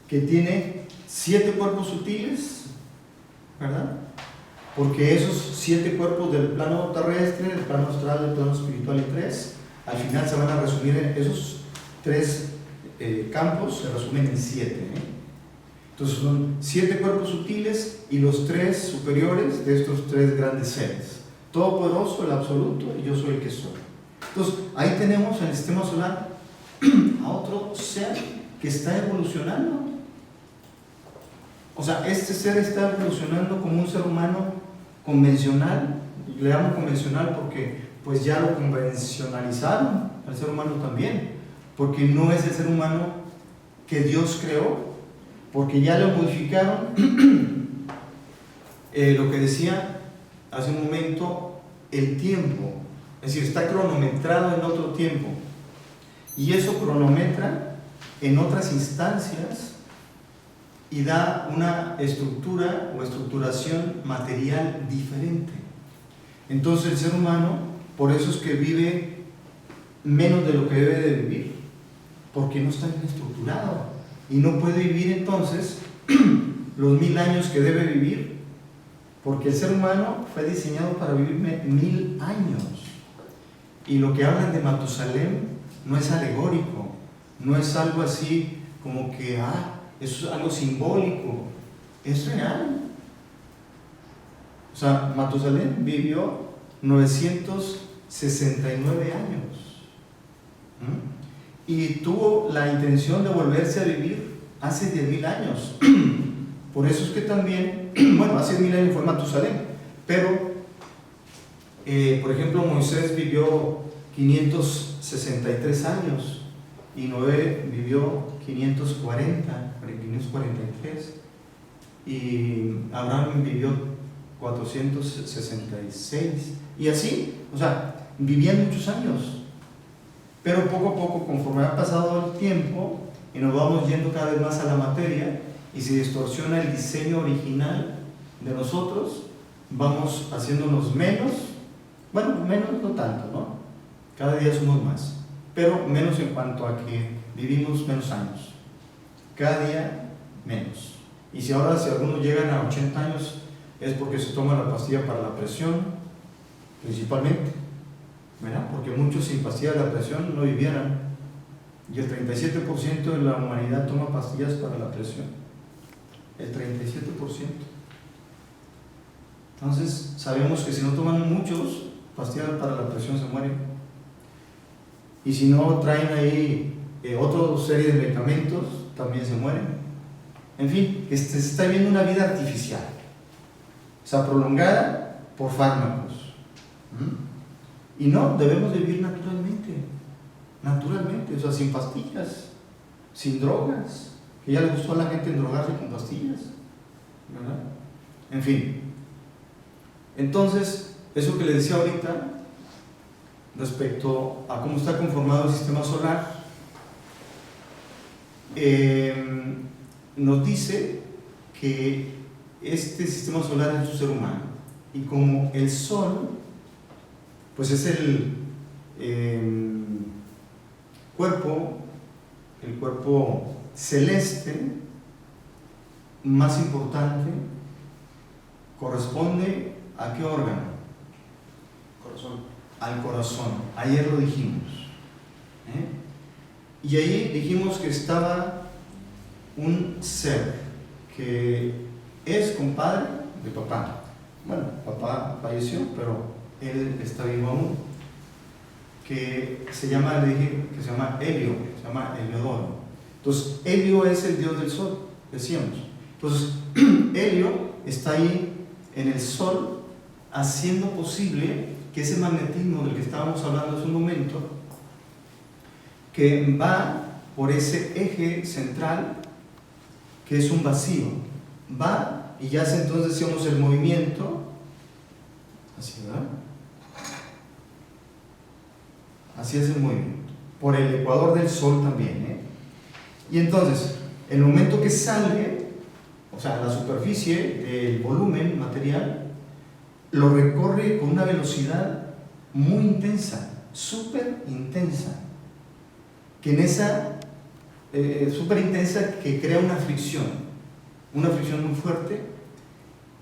que tiene 7 cuerpos sutiles, ¿verdad? Porque esos 7 cuerpos del plano terrestre, del plano astral, del plano espiritual y 3, al final se van a resumir en esos 3 campos, se resumen en 7. Entonces son 7 cuerpos sutiles y los 3 superiores de estos 3 grandes seres. Todopoderoso, el absoluto, y yo soy el que soy. Entonces ahí tenemos en el sistema solar a otro ser que está evolucionando. O sea, este ser está evolucionando como un ser humano convencional. Le llamo convencional porque pues ya lo convencionalizaron al ser humano también, porque no es el ser humano que Dios creó, porque ya lo modificaron. Lo que decía hace un momento, el tiempo, es decir, está cronometrado en otro tiempo, y eso cronometra en otras instancias y da una estructura o estructuración material diferente. Entonces el ser humano, por eso es que vive menos de lo que debe de vivir, porque no está bien estructurado y no puede vivir entonces los 1000 años que debe vivir, porque el ser humano fue diseñado para vivir 1000 años. Y lo que hablan de Matusalén no es alegórico, no es algo así como que eso es algo simbólico, es real. O sea, Matusalén vivió 969 años. Y tuvo la intención de volverse a vivir hace 10.000 años. Por eso es que también, bueno, hace 10.000 años fue Matusalén, pero, por ejemplo, Moisés vivió 563 años y Noé vivió 543 y Abraham vivió 466 y así, o sea, vivían muchos años. Pero poco a poco, conforme ha pasado el tiempo y nos vamos yendo cada vez más a la materia y se distorsiona el diseño original de nosotros, vamos haciéndonos menos, bueno, menos no tanto, ¿no? Cada día somos más, pero menos en cuanto a que vivimos menos años, cada día menos. Y si algunos llegan a 80 años es porque se toma la pastilla para la presión, principalmente, ¿verdad? Porque muchos sin pastilla de la presión no vivieran, y el 37% de la humanidad toma pastillas para la presión, el 37%. Entonces sabemos que si no toman muchos pastillas para la presión se mueren, y si no traen ahí otra serie de medicamentos también se mueren. En fin, se está viviendo una vida artificial, o sea, prolongada por fármacos. Y no, debemos vivir naturalmente, o sea, sin pastillas, sin drogas, que ya le gustó a la gente endrogarse con pastillas, ¿verdad? En fin, entonces, eso que le decía ahorita, respecto a cómo está conformado el sistema solar, nos dice que este sistema solar es un ser humano, y como el Sol pues es el cuerpo celeste más importante, corresponde ¿a qué órgano? Corazón. Al corazón. Ayer lo dijimos, y ahí dijimos que estaba un ser que es compadre de papá. Bueno, papá falleció, pero él está vivo aún, que se llama Helio, se llama Heliodoro. Entonces, Helio es el dios del sol, decíamos. Entonces, Helio está ahí en el sol, haciendo posible que ese magnetismo del que estábamos hablando hace un momento, que va por ese eje central, que es un vacío, va y ya hace entonces, decíamos, el movimiento, así, ¿verdad? Así es el movimiento, por el ecuador del Sol también, Y entonces, el momento que sale, o sea, la superficie del volumen material, lo recorre con una velocidad muy intensa, súper intensa, que en esa súper intensa que crea una fricción muy fuerte,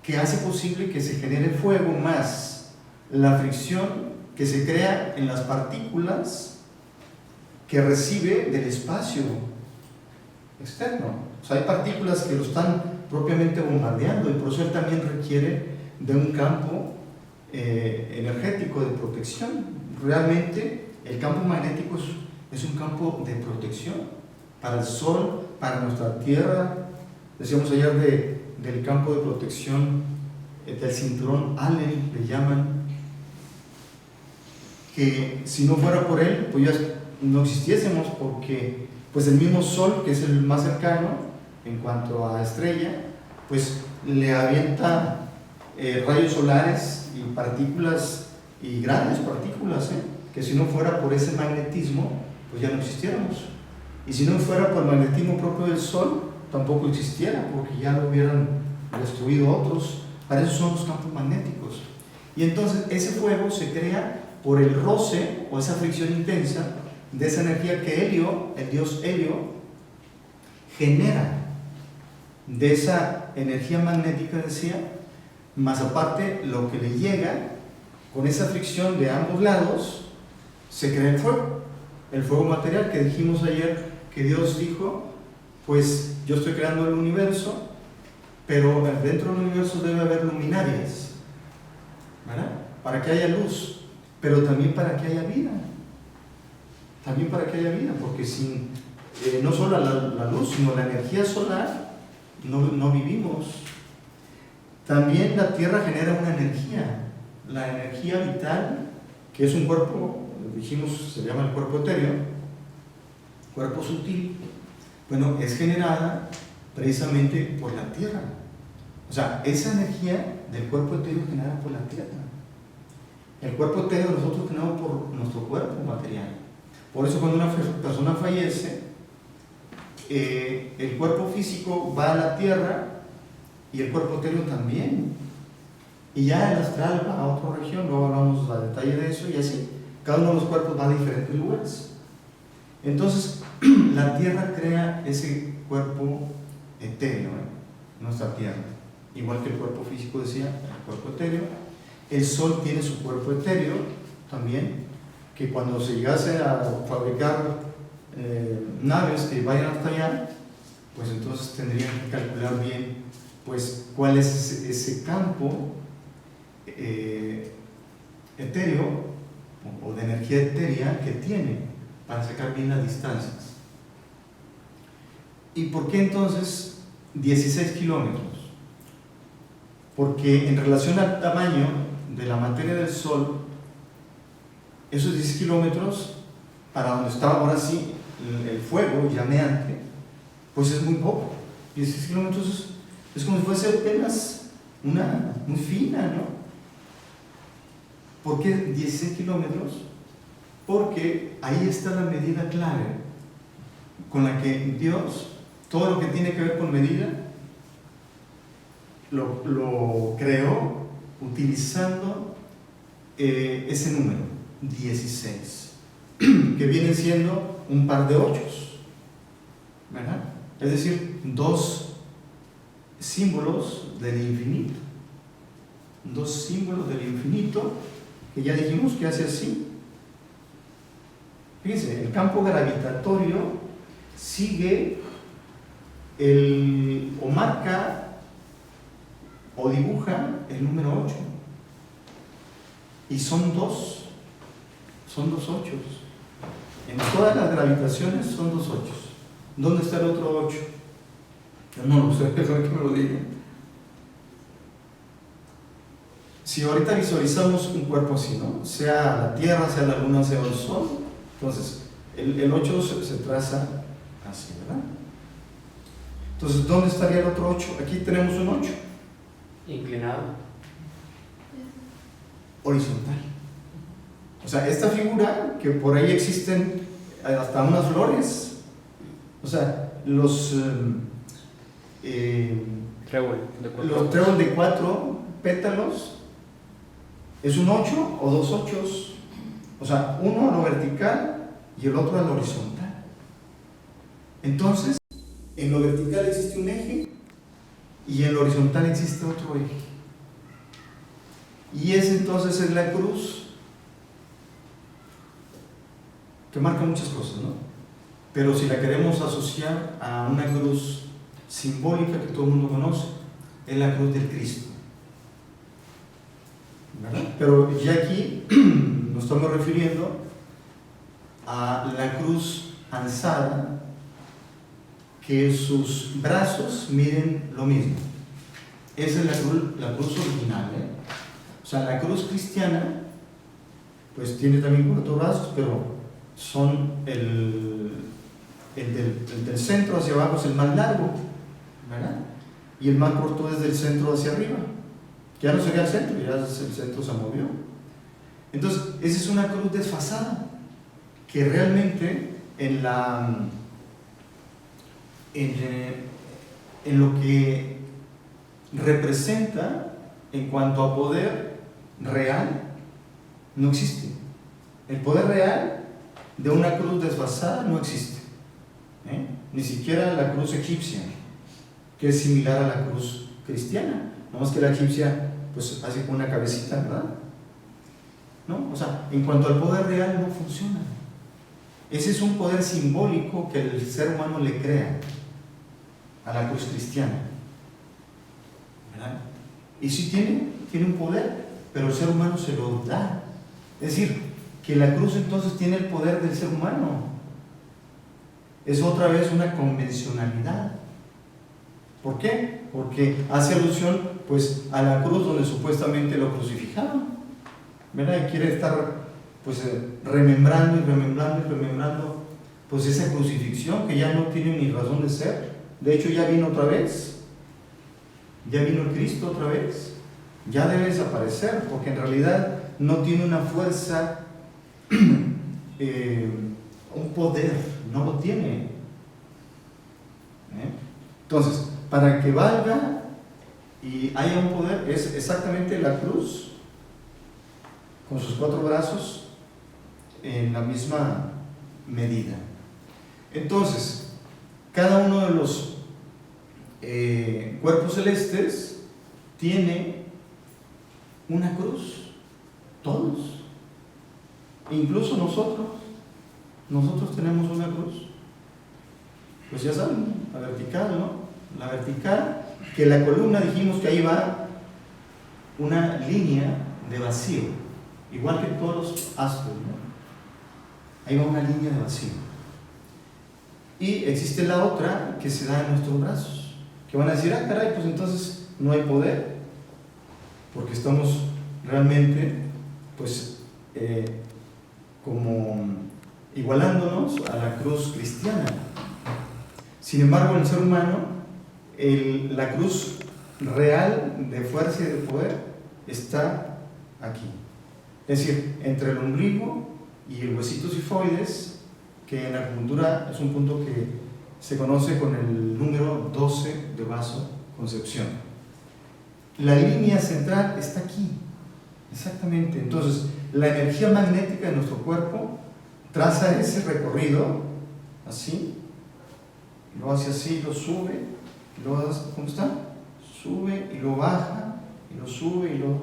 que hace posible que se genere fuego, más la fricción que se crea en las partículas que recibe del espacio externo. O sea, hay partículas que lo están propiamente bombardeando, y por eso él también requiere de un campo energético de protección. Realmente el campo magnético es un campo de protección para el Sol, para nuestra Tierra. Decíamos ayer del campo de protección del cinturón Allen, le llaman, que si no fuera por él, pues ya no existiésemos, porque pues el mismo Sol, que es el más cercano en cuanto a estrella, pues le avienta rayos solares y partículas, y grandes partículas, que si no fuera por ese magnetismo, pues ya no existiéramos. Y si no fuera por el magnetismo propio del Sol, tampoco existiera, porque ya lo hubieran destruido otros. Para eso son los campos magnéticos. Y entonces ese fuego se crea por el roce o esa fricción intensa de esa energía que Helio, el dios Helio, genera. De esa energía magnética, decía, más aparte lo que le llega con esa fricción de ambos lados, se crea el fuego material que dijimos ayer, que Dios dijo, pues yo estoy creando el universo, pero dentro del universo debe haber luminarias, ¿verdad? Para que haya luz, pero también para que haya vida. También para que haya vida, porque sin no solo la luz, sino la energía solar, no vivimos. También la Tierra genera una energía, la energía vital, que es un cuerpo, dijimos, se llama el cuerpo etéreo, cuerpo sutil. Bueno, es generada precisamente por la Tierra. O sea, esa energía del cuerpo etéreo es generada por la Tierra. El cuerpo etéreo nosotros tenemos por nuestro cuerpo material. Por eso cuando una persona fallece, el cuerpo físico va a la Tierra y el cuerpo etéreo también. Y ya el astral va a otra región, luego hablamos a detalle de eso y así. Cada uno de los cuerpos va a diferentes lugares. Entonces, la Tierra crea ese cuerpo etéreo, nuestra Tierra. Igual que el cuerpo físico, decía, el cuerpo etéreo. El Sol tiene su cuerpo etéreo también, que cuando se llegase a fabricar naves que vayan hasta allá, pues entonces tendrían que calcular bien pues cuál es ese campo etéreo o de energía etérea que tiene para sacar bien las distancias. ¿Y por qué entonces 16 kilómetros? Porque en relación al tamaño de la materia del Sol, esos 10 kilómetros, para donde está ahora sí el fuego llameante, pues es muy poco. 16 kilómetros es como si fuese apenas una muy fina, ¿no? ¿Por qué 16 kilómetros? Porque ahí está la medida clave con la que Dios, todo lo que tiene que ver con medida, lo creó utilizando ese número, 16, que viene siendo un par de ochos, ¿verdad? Es decir, dos símbolos del infinito. Dos símbolos del infinito que ya dijimos que hace así. Fíjense, el campo gravitatorio sigue o marca o dibuja el número 8. Y son dos ochos. En todas las gravitaciones son dos ochos. ¿Dónde está el otro 8? Yo no lo sé, déjame que me lo digan. Si ahorita visualizamos un cuerpo así, ¿no? Sea la Tierra, sea la Luna, sea el Sol, entonces el 8 se traza así, ¿verdad? Entonces, ¿dónde estaría el otro 8? Aquí tenemos un 8. Inclinado. Horizontal. O sea, esta figura, que por ahí existen hasta unas flores, o sea, los trébol de 4 pétalos, es un 8 o dos 8, o sea, uno a lo vertical y el otro a lo horizontal. Entonces, en lo vertical existe un eje y en lo horizontal existe otro eje. Y ese entonces es la cruz, que marca muchas cosas, ¿no? Pero si la queremos asociar a una cruz simbólica que todo el mundo conoce, es la cruz del Cristo, ¿verdad? Pero ya aquí nos estamos refiriendo a la cruz alzada, que sus brazos miden lo mismo. Esa es la cruz original, ¿eh? O sea, la cruz cristiana pues tiene también 4 brazos, pero son el del centro hacia abajo es el más largo, ¿verdad? Y el más corto es del centro hacia arriba. Ya no sería el centro, ya el centro se movió. Entonces, esa es una cruz desfasada, que realmente en lo que representa en cuanto a poder real, no existe. El poder real de una cruz desfasada no existe. Ni siquiera la cruz egipcia, que es similar a la cruz cristiana. No más que la egipcia pues hace con una cabecita, ¿verdad? ¿No? O sea, en cuanto al poder real no funciona. Ese es un poder simbólico que el ser humano le crea a la cruz cristiana, ¿verdad? Y sí tiene un poder, pero el ser humano se lo da. Es decir, que la cruz entonces tiene el poder del ser humano. Es otra vez una convencionalidad. ¿Por qué? Porque hace alusión pues a la cruz donde supuestamente lo crucificaron, ¿verdad? Y quiere estar pues remembrando pues esa crucifixión que ya no tiene ni razón de ser. De hecho ya vino otra vez, ya vino el Cristo otra vez, ya debe desaparecer porque en realidad no tiene una fuerza, un poder, no lo tiene. Entonces, para que valga y haya un poder, es exactamente la cruz con sus 4 brazos en la misma medida. Entonces, cada uno de los cuerpos celestes tiene una cruz, todos, incluso nosotros tenemos una cruz. Pues ya saben, la vertical, ¿no? La vertical, que la columna dijimos que ahí va una línea de vacío, igual que todos los astros, ¿no? Ahí va una línea de vacío. Y existe la otra que se da en nuestros brazos, que van a decir, ah, caray, pues entonces no hay poder, porque estamos realmente, pues, como igualándonos a la cruz cristiana. Sin embargo, en el ser humano, la cruz real de fuerza y de poder está aquí. Es decir, entre el ombligo y el huesito sifoides, que en la acupuntura es un punto que se conoce con el número 12 de vasoconcepción. La línea central está aquí, exactamente. Entonces, la energía magnética de nuestro cuerpo traza ese recorrido, así, lo hace así, lo sube, lo hace, ¿cómo está? Sube y lo baja, y lo sube y lo,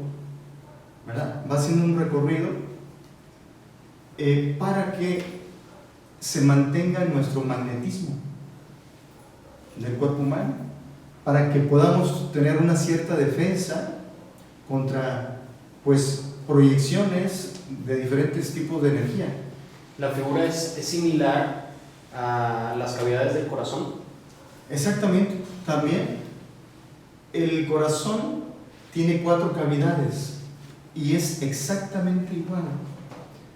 ¿verdad? Va haciendo un recorrido para que se mantenga nuestro magnetismo del cuerpo humano, para que podamos tener una cierta defensa contra, pues, proyecciones de diferentes tipos de energía. La figura es similar a las cavidades del corazón. Exactamente, también el corazón tiene 4 cavidades y es exactamente igual.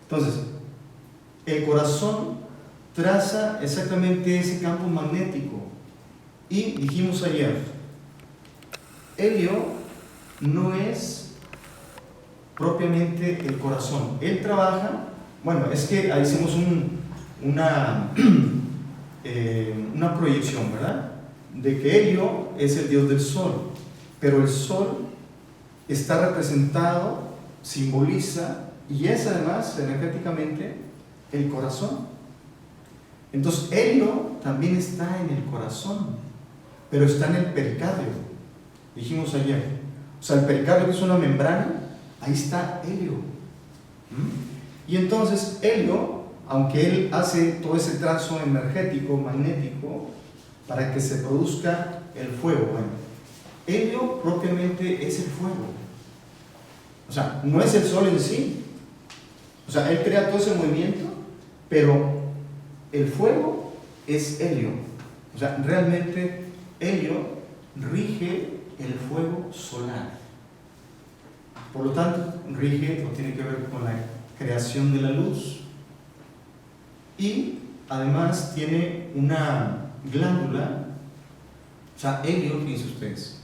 Entonces, el corazón traza exactamente ese campo magnético. Y dijimos ayer, Helio no es propiamente el corazón. Él trabaja, bueno, es que ahí hicimos una proyección, ¿verdad? De que Helio es el dios del sol, pero el sol está representado, simboliza y es además energéticamente el corazón. Entonces Helio también está en el corazón, pero está en el pericardio, dijimos ayer. O sea, el pericardio, que es una membrana, ahí está Helio. Y entonces Helio, aunque él hace todo ese trazo energético, magnético, para que se produzca el fuego, bueno, Helio propiamente es el fuego. O sea, no es el sol en sí. O sea, él crea todo ese movimiento, pero el fuego es Helio. O sea, realmente Helio rige el fuego solar. Por lo tanto, rige o tiene que ver con la creación de la luz. Y además tiene una glándula, o sea, Helio, fíjense ustedes,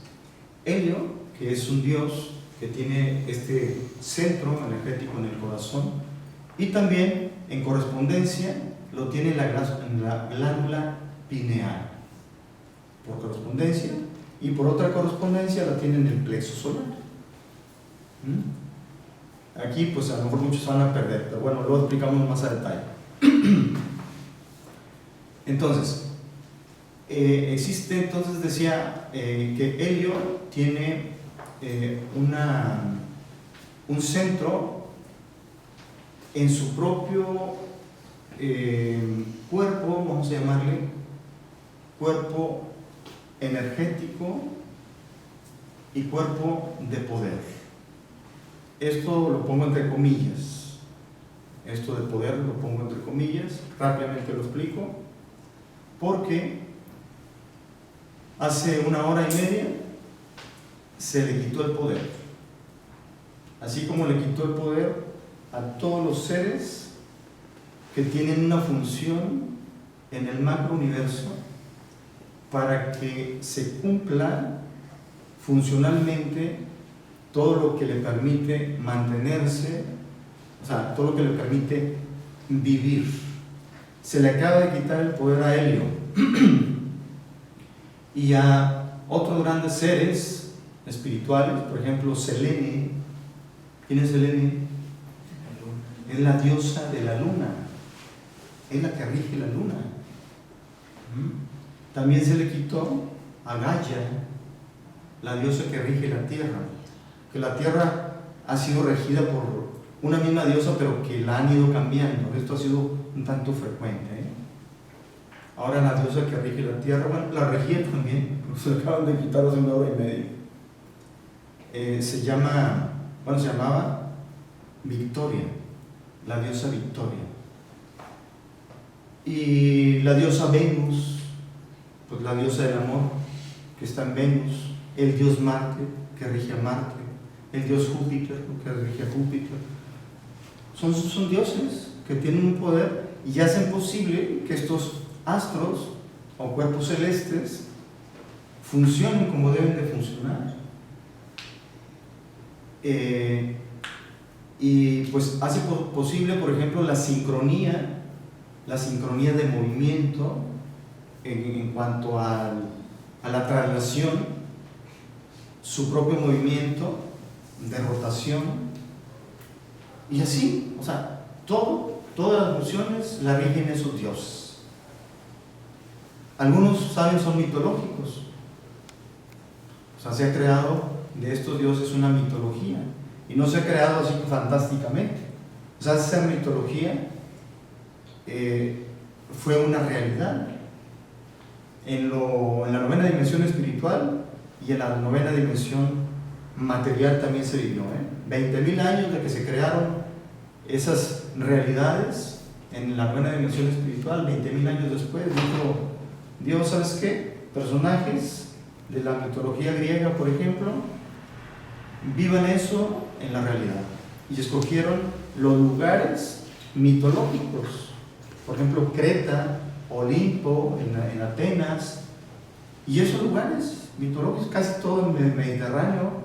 Helio, que es un dios que tiene este centro energético en el corazón, y también en correspondencia lo tiene en la glándula pineal, por correspondencia, y por otra correspondencia la tiene en el plexo solar. Aquí pues a lo mejor muchos van a perder, pero bueno, luego explicamos más a detalle. Entonces, existe, entonces decía que Helio tiene un centro en su propio cuerpo, vamos a llamarle cuerpo energético y cuerpo de poder. Esto lo pongo entre comillas. Esto de poder lo pongo entre comillas, rápidamente lo explico, porque hace 1 hora y media se le quitó el poder. Así como le quitó el poder a todos los seres que tienen una función en el macro universo para que se cumpla funcionalmente todo lo que le permite mantenerse, o sea, todo lo que le permite vivir. Se le acaba de quitar el poder a Helio y a otros grandes seres espirituales, por ejemplo Selene. ¿Quién es Selene? Es la diosa de la luna, es la que rige la luna. También se le quitó a Gaia, la diosa que rige la tierra, que la tierra ha sido regida por una misma diosa, pero que la han ido cambiando. Esto ha sido un tanto frecuente. Ahora la diosa que rige la tierra, bueno, la regía también, se le acaban de quitar hace 1 hora y media. Se llamaba Victoria, la diosa Victoria. Y la diosa Venus, pues la diosa del amor, que está en Venus. El dios Marte, que rige a Marte. El dios Júpiter, que rige a Júpiter. Son dioses que tienen un poder y hacen posible que estos astros o cuerpos celestes funcionen como deben de funcionar. Y pues hace posible, por ejemplo, la sincronía de movimiento en cuanto a la traslación, su propio movimiento de rotación, y así, o sea, todas las funciones la rigen esos dioses. Algunos sabios son mitológicos, o sea, se ha creado de estos dioses una mitología, y no se ha creado así fantásticamente. O sea, esa mitología fue una realidad en la 9ª dimensión espiritual, y en la 9ª dimensión material también se vivió. 20.000 años de que se crearon esas realidades en la 9ª dimensión espiritual. 20.000 años después dijo Dios, ¿sabes qué? Personajes de la mitología griega, por ejemplo, vivan eso en la realidad, y escogieron los lugares mitológicos, por ejemplo Creta, Olimpo, en Atenas, y esos lugares mitológicos, casi todo en el Mediterráneo,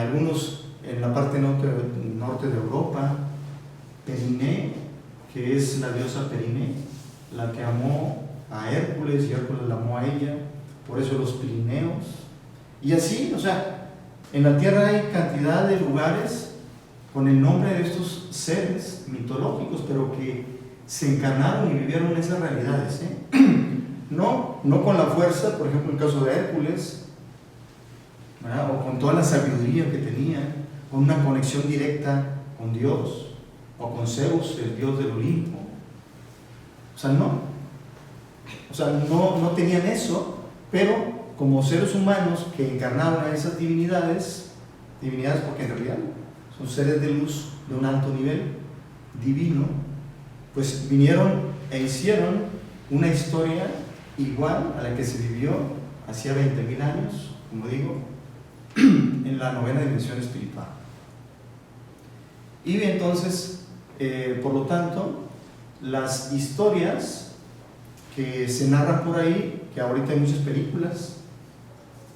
algunos en la parte norte de Europa. Periné, que es la diosa Periné, la que amó a Hércules y Hércules la amó a ella, por eso los Pirineos. Y así, o sea, en la tierra hay cantidad de lugares con el nombre de estos seres mitológicos, pero que se encarnaron y vivieron esas realidades. No con la fuerza, por ejemplo en el caso de Hércules, ¿verdad? O con toda la sabiduría que tenía, con una conexión directa con Dios, o con Zeus, el dios del Olimpo. O sea, no tenían eso, pero como seres humanos que encarnaron a esas divinidades porque en realidad son seres de luz de un alto nivel divino, pues vinieron e hicieron una historia igual a la que se vivió hacía 20.000 años, como digo, en la 9ª dimensión espiritual. Y entonces, por lo tanto, las historias que se narran por ahí, que ahorita hay muchas películas,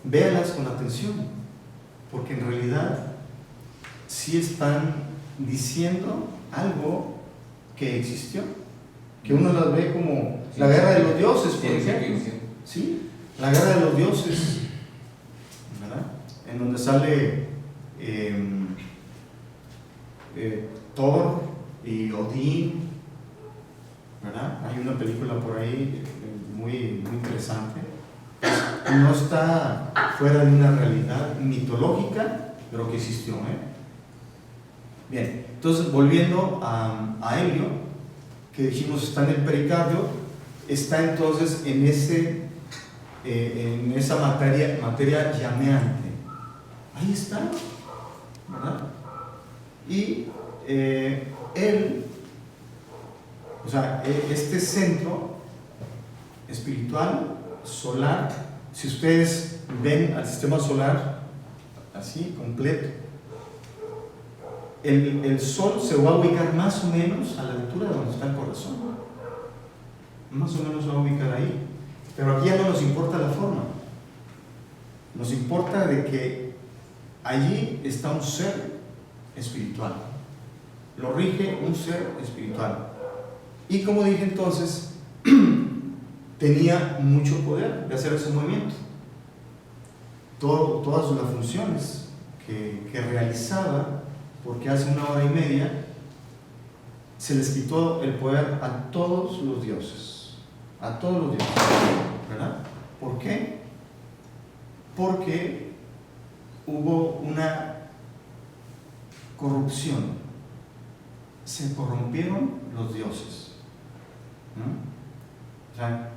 véalas con atención, porque en realidad sí están diciendo algo que existió, que uno las ve como la guerra de los dioses, por ejemplo. ¿Sí? La guerra de los dioses, ¿verdad? En donde sale Thor y Odín, ¿verdad? Hay una película por ahí muy interesante. No está fuera de una realidad mitológica, pero que existió, Bien, entonces volviendo a Helio, que dijimos está en el pericardio, está entonces en esa materia llameante. Ahí está, ¿verdad? Y él, o sea, este centro espiritual, solar, si ustedes ven al sistema solar así, completo, el Sol se va a ubicar más o menos a la altura de donde está el corazón. Más o menos se va a ubicar ahí. Pero aquí ya no nos importa la forma. Nos importa de que allí está un ser espiritual. Lo rige un ser espiritual. Y como dije entonces, tenía mucho poder de hacer ese movimiento. Todas las funciones que realizaba, porque hace 1 hora y media se les quitó el poder a todos los dioses, ¿verdad? ¿Por qué? Porque hubo una corrupción, se corrompieron los dioses, ¿no? O sea,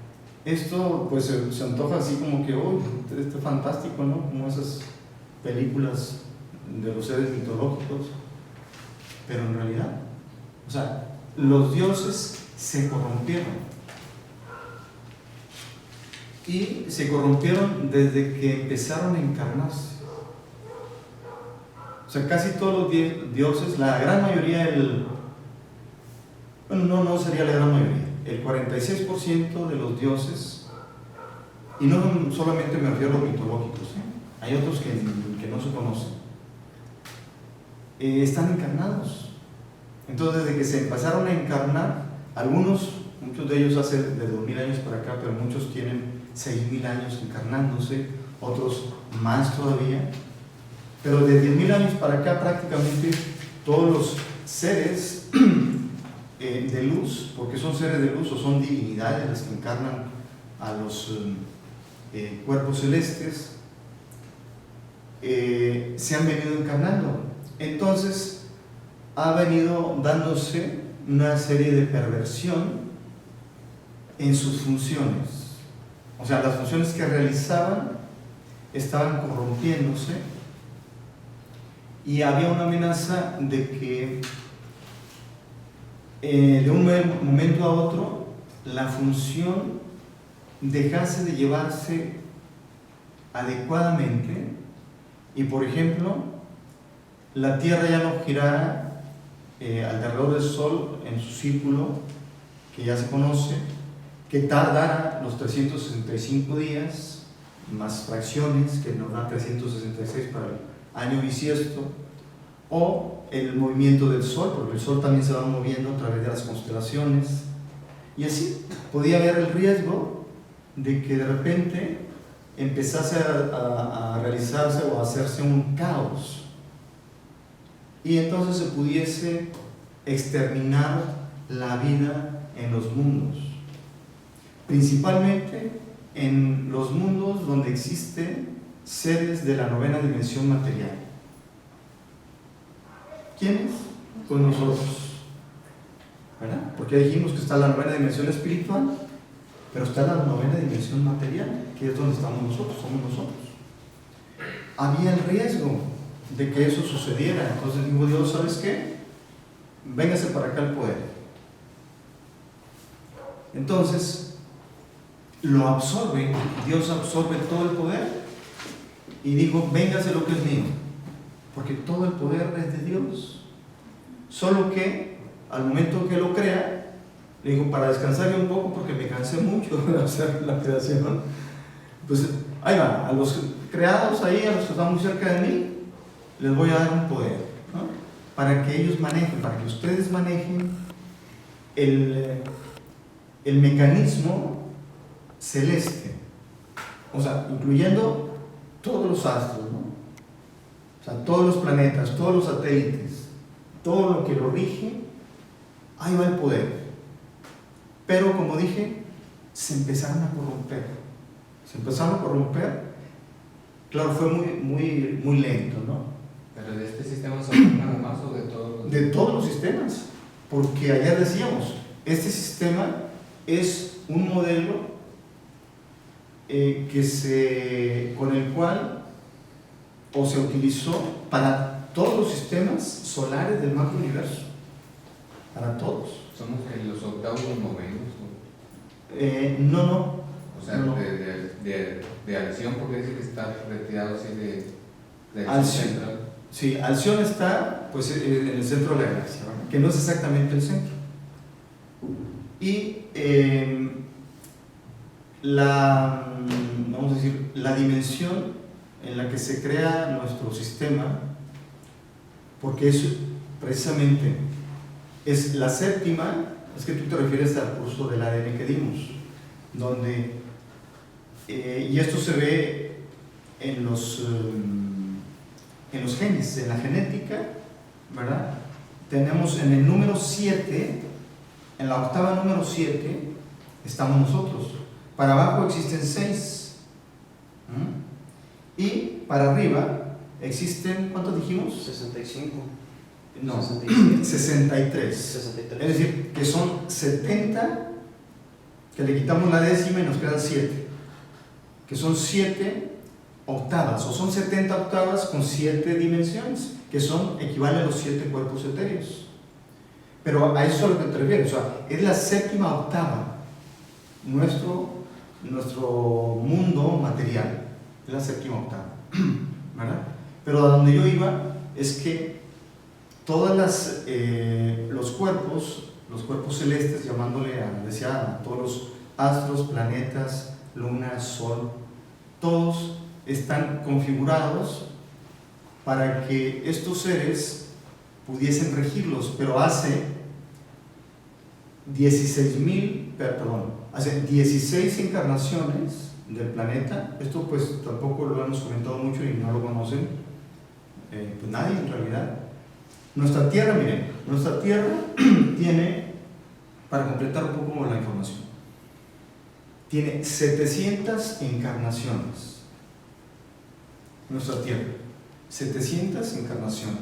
esto pues se antoja así como que, oh, esto es fantástico, ¿no? Como esas películas de los seres mitológicos, pero en realidad, o sea, los dioses se corrompieron, y se corrompieron desde que empezaron a encarnarse. O sea, casi todos los dioses, la gran mayoría, no sería la gran mayoría, el 46% de los dioses, y no solamente me refiero a los mitológicos, hay otros que no se conocen, están encarnados. Entonces, desde que se empezaron a encarnar, muchos de ellos hace de 2000 años para acá, pero muchos tienen 6000 años encarnándose, otros más todavía, pero de 10.000 años para acá prácticamente todos los seres de luz, porque son seres de luz o son divinidades las que encarnan a los cuerpos celestes, se han venido encarnando. Entonces ha venido dándose una serie de perversión en sus funciones. O sea, las funciones que realizaban estaban corrompiéndose, y había una amenaza de que de un momento a otro la función dejase de llevarse adecuadamente, y por ejemplo la Tierra ya no girara alrededor del Sol en su círculo, que ya se conoce, que tardara los 365 días más fracciones, que nos da 366 para el año bisiesto, o el movimiento del Sol, porque el Sol también se va moviendo a través de las constelaciones, y así podía haber el riesgo de que de repente empezase a realizarse o a hacerse un caos, y entonces se pudiese exterminar la vida en los mundos, principalmente en los mundos donde existen seres de la 9ª dimensión material. ¿Quiénes? Pues nosotros, ¿verdad? Porque dijimos que está la 9ª dimensión espiritual, pero está la 9ª dimensión material, que es donde estamos nosotros, somos nosotros. Había el riesgo de que eso sucediera. Entonces dijo Dios, ¿sabes qué? Véngase para acá el poder. Entonces lo absorbe, Dios absorbe todo el poder y dijo, véngase lo que es mío, porque todo el poder es de Dios. Solo que al momento que lo crea, le dijo, para descansar yo un poco, porque me cansé mucho de hacer la creación, pues ahí va, a los creados ahí, a los que están muy cerca de mí, les voy a dar un poder, ¿no? Para que ellos manejen, para que ustedes manejen el mecanismo celeste, o sea, incluyendo todos los astros, ¿no? O sea, todos los planetas, todos los satélites, todo lo que lo rige, ahí va el poder. Pero como dije, se empezaron a corromper. Se empezaron a corromper. Claro, fue muy lento, ¿no? Pero de este sistema solar nada más o de todos los. De todos los sistemas. Porque ayer decíamos, este sistema es un modelo con el cual o se utilizó para todos los sistemas solares del macro universo. Para todos. Somos que los octavos o novenos. No. O sea, no. de Alción, porque dice que está retirado así de Alción. central. Sí, Alción está pues, en el centro de la galaxia, ¿verdad? Que no es exactamente el centro. Y vamos a decir, la dimensión en la que se crea nuestro sistema, porque es precisamente es la séptima, es que tú te refieres al curso del ADN que dimos, donde, y esto se ve en los genes, en la genética, ¿verdad? Tenemos en el número 7, en la octava número 7, estamos nosotros. Para abajo existen 6. Y para arriba existen, ¿cuántos dijimos? 65. No, 67. 63. 63. Es decir, que son 70, que le quitamos la décima y nos quedan 7. Que son 7 octavas, o son 70 octavas con 7 dimensiones, que equivalen a los 7 cuerpos etéreos. Pero a eso es a lo que te refieres, o sea, es la séptima octava, nuestro mundo material, es la séptima octava, ¿verdad? Pero a donde yo iba es que todos los cuerpos celestes, llamándole a todos los astros, planetas, luna, sol, todos están configurados para que estos seres pudiesen regirlos, pero hace 16 encarnaciones del planeta. Esto pues tampoco lo hemos comentado mucho y no lo conocen pues nadie en realidad. Nuestra Tierra, miren, nuestra Tierra tiene, para completar un poco la información, tiene 700 encarnaciones. Nuestra Tierra, 700 encarnaciones,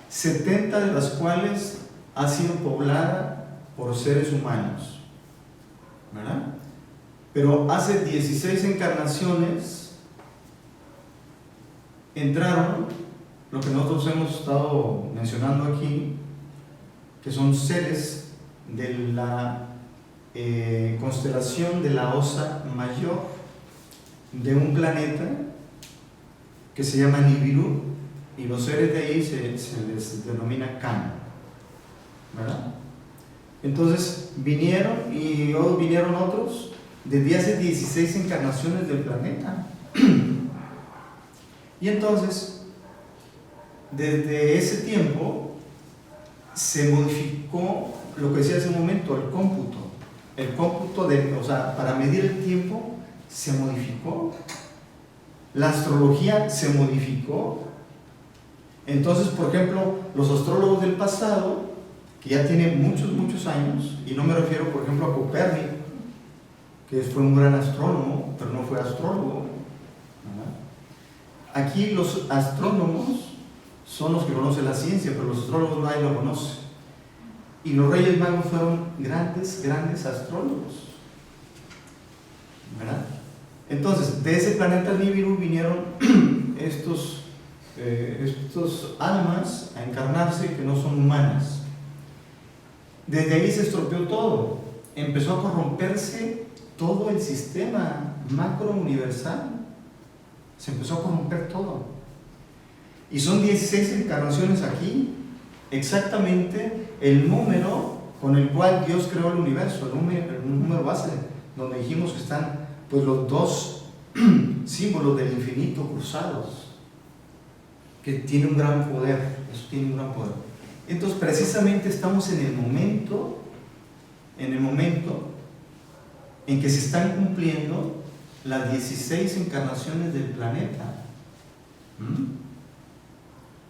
70 de las cuales ha sido poblada por seres humanos, ¿verdad? Pero hace 16 encarnaciones entraron lo que nosotros hemos estado mencionando aquí, que son seres de la constelación de la Osa Mayor, de un planeta que se llama Nibiru, y los seres de ahí se les denomina Kan, ¿verdad? Entonces vinieron y luego vinieron otros desde hace 16 encarnaciones del planeta. Y entonces, desde ese tiempo se modificó lo que decía hace un momento, el cómputo. El cómputo o sea, para medir el tiempo se modificó. La astrología se modificó. Entonces, por ejemplo, los astrólogos del pasado, que ya tienen muchos años, y no me refiero, por ejemplo, a Copérnico, que fue un gran astrónomo, pero no fue astrólogo. Aquí los astrónomos son los que conocen la ciencia, pero los astrólogos nadie lo conoce. Y los Reyes Magos fueron grandes astrólogos, ¿verdad? Entonces, de ese planeta Nibiru vinieron estos almas a encarnarse que no son humanas. Desde ahí se estropeó todo, empezó a corromperse todo el sistema macro universal, se empezó a corromper todo. Y son 16 encarnaciones aquí, exactamente el número con el cual Dios creó el universo, el número base, donde dijimos que están pues los dos símbolos del infinito cruzados, que tiene un gran poder, eso tiene un gran poder. Entonces precisamente estamos en el momento en que se están cumpliendo las 16 encarnaciones del planeta.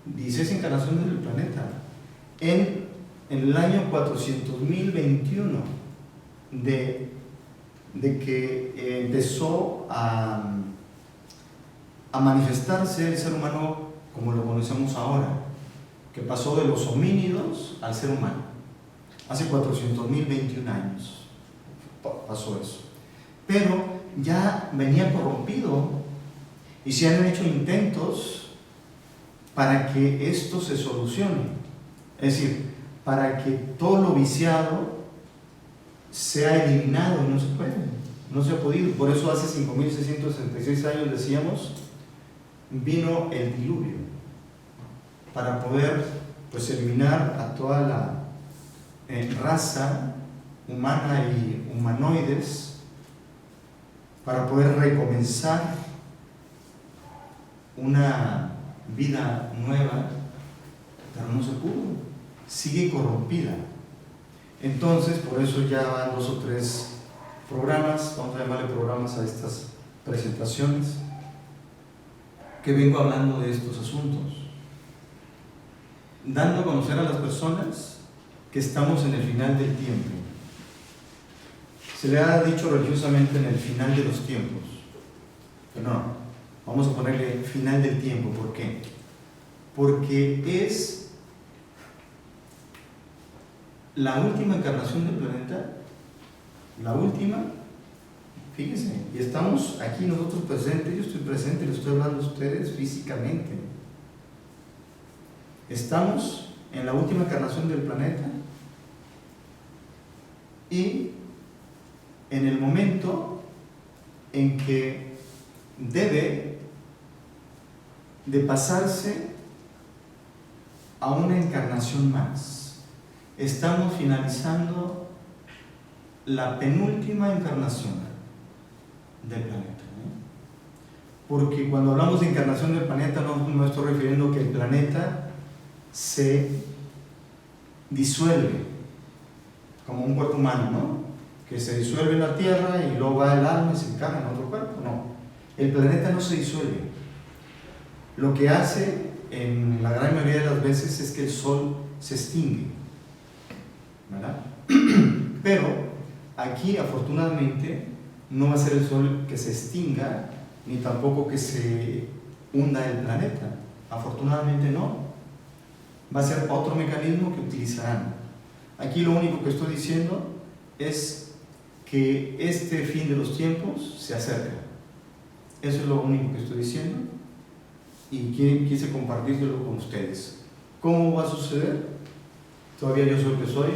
16 encarnaciones del planeta. En el año 400.021 de que empezó a manifestarse el ser humano como lo conocemos ahora, que pasó de los homínidos al ser humano. Hace 400.021 años pasó eso. Pero ya venía corrompido y se han hecho intentos para que esto se solucione. Es decir, para que todo lo viciado sea eliminado, y no se puede, no se ha podido. Por eso hace 5.666 años decíamos, vino el diluvio, para poder pues eliminar a toda la raza humana y humanoides, para poder recomenzar una vida nueva, pero no se pudo, sigue corrompida. Entonces, por eso ya van 2 o 3 programas, vamos a llamarle programas a estas presentaciones, que vengo hablando de estos asuntos, dando a conocer a las personas que estamos en el final del tiempo. Se le ha dicho religiosamente en el final de los tiempos, pero no, vamos a ponerle final del tiempo. ¿Por qué? Porque es la última encarnación del planeta, la última, fíjense, y estamos aquí nosotros presentes, yo estoy presente, les estoy hablando a ustedes físicamente. Estamos en la última encarnación del planeta y en el momento en que debe de pasarse a una encarnación más. Estamos finalizando la penúltima encarnación del planeta, porque cuando hablamos de encarnación del planeta no me estoy refiriendo que el planeta se disuelve como un cuerpo humano, ¿no? Que se disuelve en la tierra y luego va el alma y se encarna en otro cuerpo. No, el planeta no se disuelve. Lo que hace en la gran mayoría de las veces es que el sol se extingue, ¿verdad? Pero aquí afortunadamente no va a ser el sol que se extinga ni tampoco que se hunda el planeta, afortunadamente no, va a ser otro mecanismo que utilizarán. Aquí lo único que estoy diciendo es que este fin de los tiempos se acerca. Eso es lo único que estoy diciendo y quise compartírselo con ustedes. ¿Cómo va a suceder? Todavía yo soy el que soy,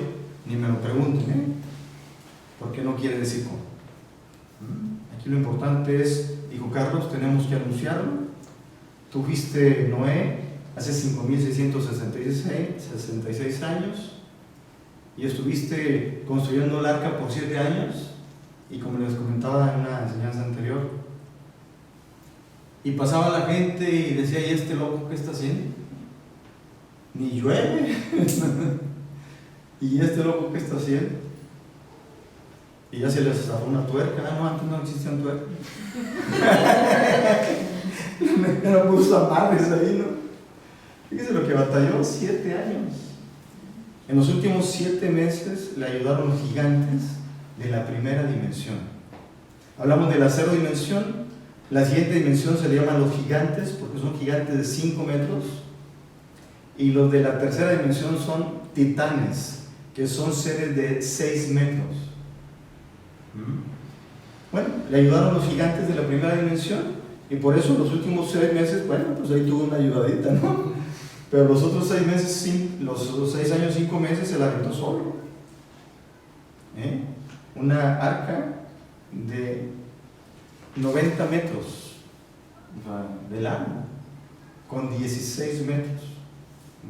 ni me lo pregunten, porque no quiere decir cómo. Aquí lo importante es, dijo Carlos, tenemos que anunciarlo. Tú fuiste Noé hace 5.666 años y estuviste construyendo el arca por 7 años, y como les comentaba en una enseñanza anterior, y pasaba la gente y decía, ¿y este loco qué está haciendo? Ni llueve. ¿Y este loco qué está haciendo? Y ya se les zafó una tuerca. No, antes no existían tuercas. No puso amarres ahí, ¿no? Fíjese lo que batalló, 7 años. En los últimos 7 meses le ayudaron los gigantes de la primera dimensión. Hablamos de la 0 dimensión. La siguiente dimensión se le llaman los gigantes, porque son gigantes de 5 metros. Y los de la tercera dimensión son titanes, que son seres de 6 metros. Bueno, le ayudaron los gigantes de la primera dimensión, y por eso los últimos 6 meses, bueno, pues ahí tuvo una ayudadita, ¿no? Pero los otros 6 meses, los 6 años, 5 meses se la aventó solo. Una arca de 90 metros de largo, con 16 metros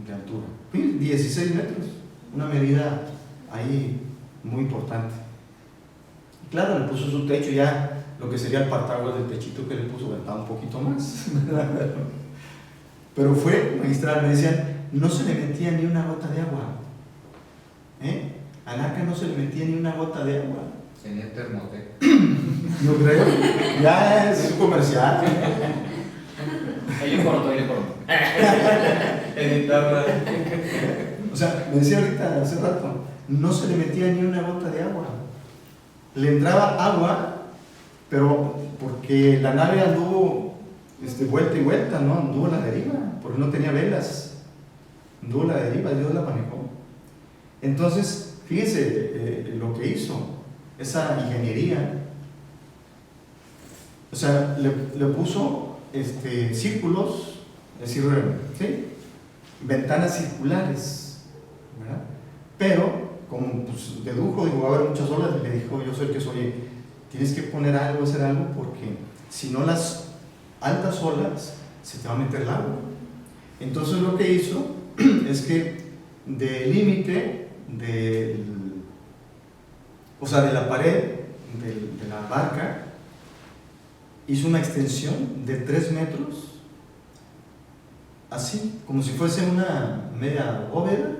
de altura. 16 metros, una medida ahí muy importante. Claro, le puso su techo, ya lo que sería el partaguas del techito que le puso, estaba un poquito más. Pero fue magistral, me decían, no se le metía ni una gota de agua. Al arca no se le metía ni una gota de agua. Tenía termoteca. No creo. Ya es un comercial. Ahí le corto. Editarla. O sea, me decía ahorita hace rato, no se le metía ni una gota de agua. Le entraba agua, pero porque la nave anduvo vuelta y vuelta, ¿no? Anduvo a la deriva, porque no tenía velas. Anduvo a la deriva, Dios la manejó. Entonces, fíjense lo que hizo, esa ingeniería. O sea, le puso círculos, es decir, ¿sí? Ventanas circulares, ¿verdad? Pero, como pues, dedujo, digo, va a haber muchas olas, le dijo, yo soy el que soy, tienes que poner algo, hacer algo, porque si no las altas olas se te va a meter el agua. Entonces lo que hizo es que del límite de la pared de la barca hizo una extensión de 3 metros, así, como si fuese una media bóveda,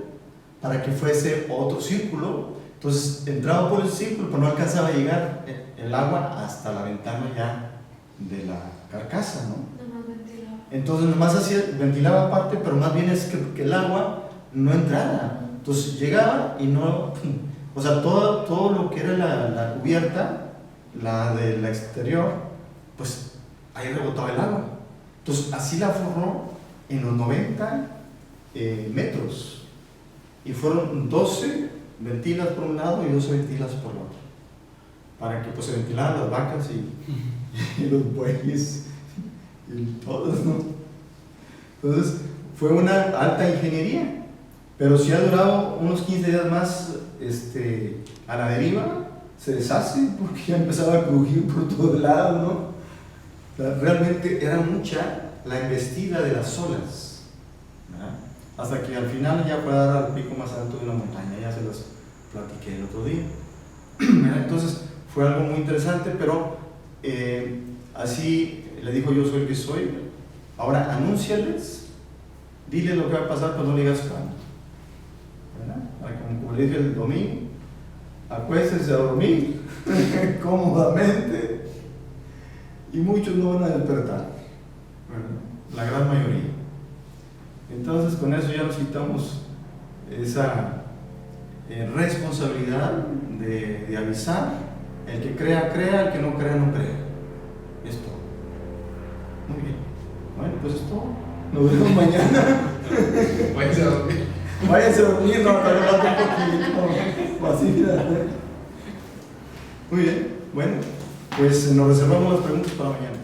para que fuese otro círculo. Entonces entraba por el círculo, pero no alcanzaba a llegar el agua hasta la ventana ya de la carcasa, ¿no? Nomás ventilaba. Entonces nomás ventilaba aparte, pero más bien es que el agua no entrara. Entonces llegaba y no, o sea, todo lo que era la cubierta, la del exterior, pues ahí rebotaba el agua. Entonces así la forró en los 90 metros. Y fueron 12 ventilas por un lado y 12 ventilas por el otro, para que pues se ventilaran las vacas y los bueyes y todos, ¿no? Entonces fue una alta ingeniería, pero si ha durado unos 15 días más a la deriva, se deshace porque ya empezaba a crujir por todos lados, ¿no? O sea, realmente era mucha la embestida de las olas, ¿verdad? Hasta que al final ya fue a dar al pico más alto de una montaña, ya se los platiqué el otro día. Entonces fue algo muy interesante, pero así le dijo, yo soy el que soy. Ahora anúnciales, dile lo que va a pasar, pero no le digas cuándo, ¿verdad? Como le dije el domingo, acuéstense a dormir cómodamente y muchos no van a despertar, ¿verdad? La gran mayoría. Entonces con eso ya nos quitamos esa responsabilidad de avisar. El que crea, crea, el que no crea, no crea. Es todo. Muy bien. Bueno, pues es todo. Nos vemos mañana. Váyanse a dormir. Váyanse a dormir, no, todavía falta un poquito. Así, mira. Muy bien. Bueno, pues nos reservamos las preguntas para mañana.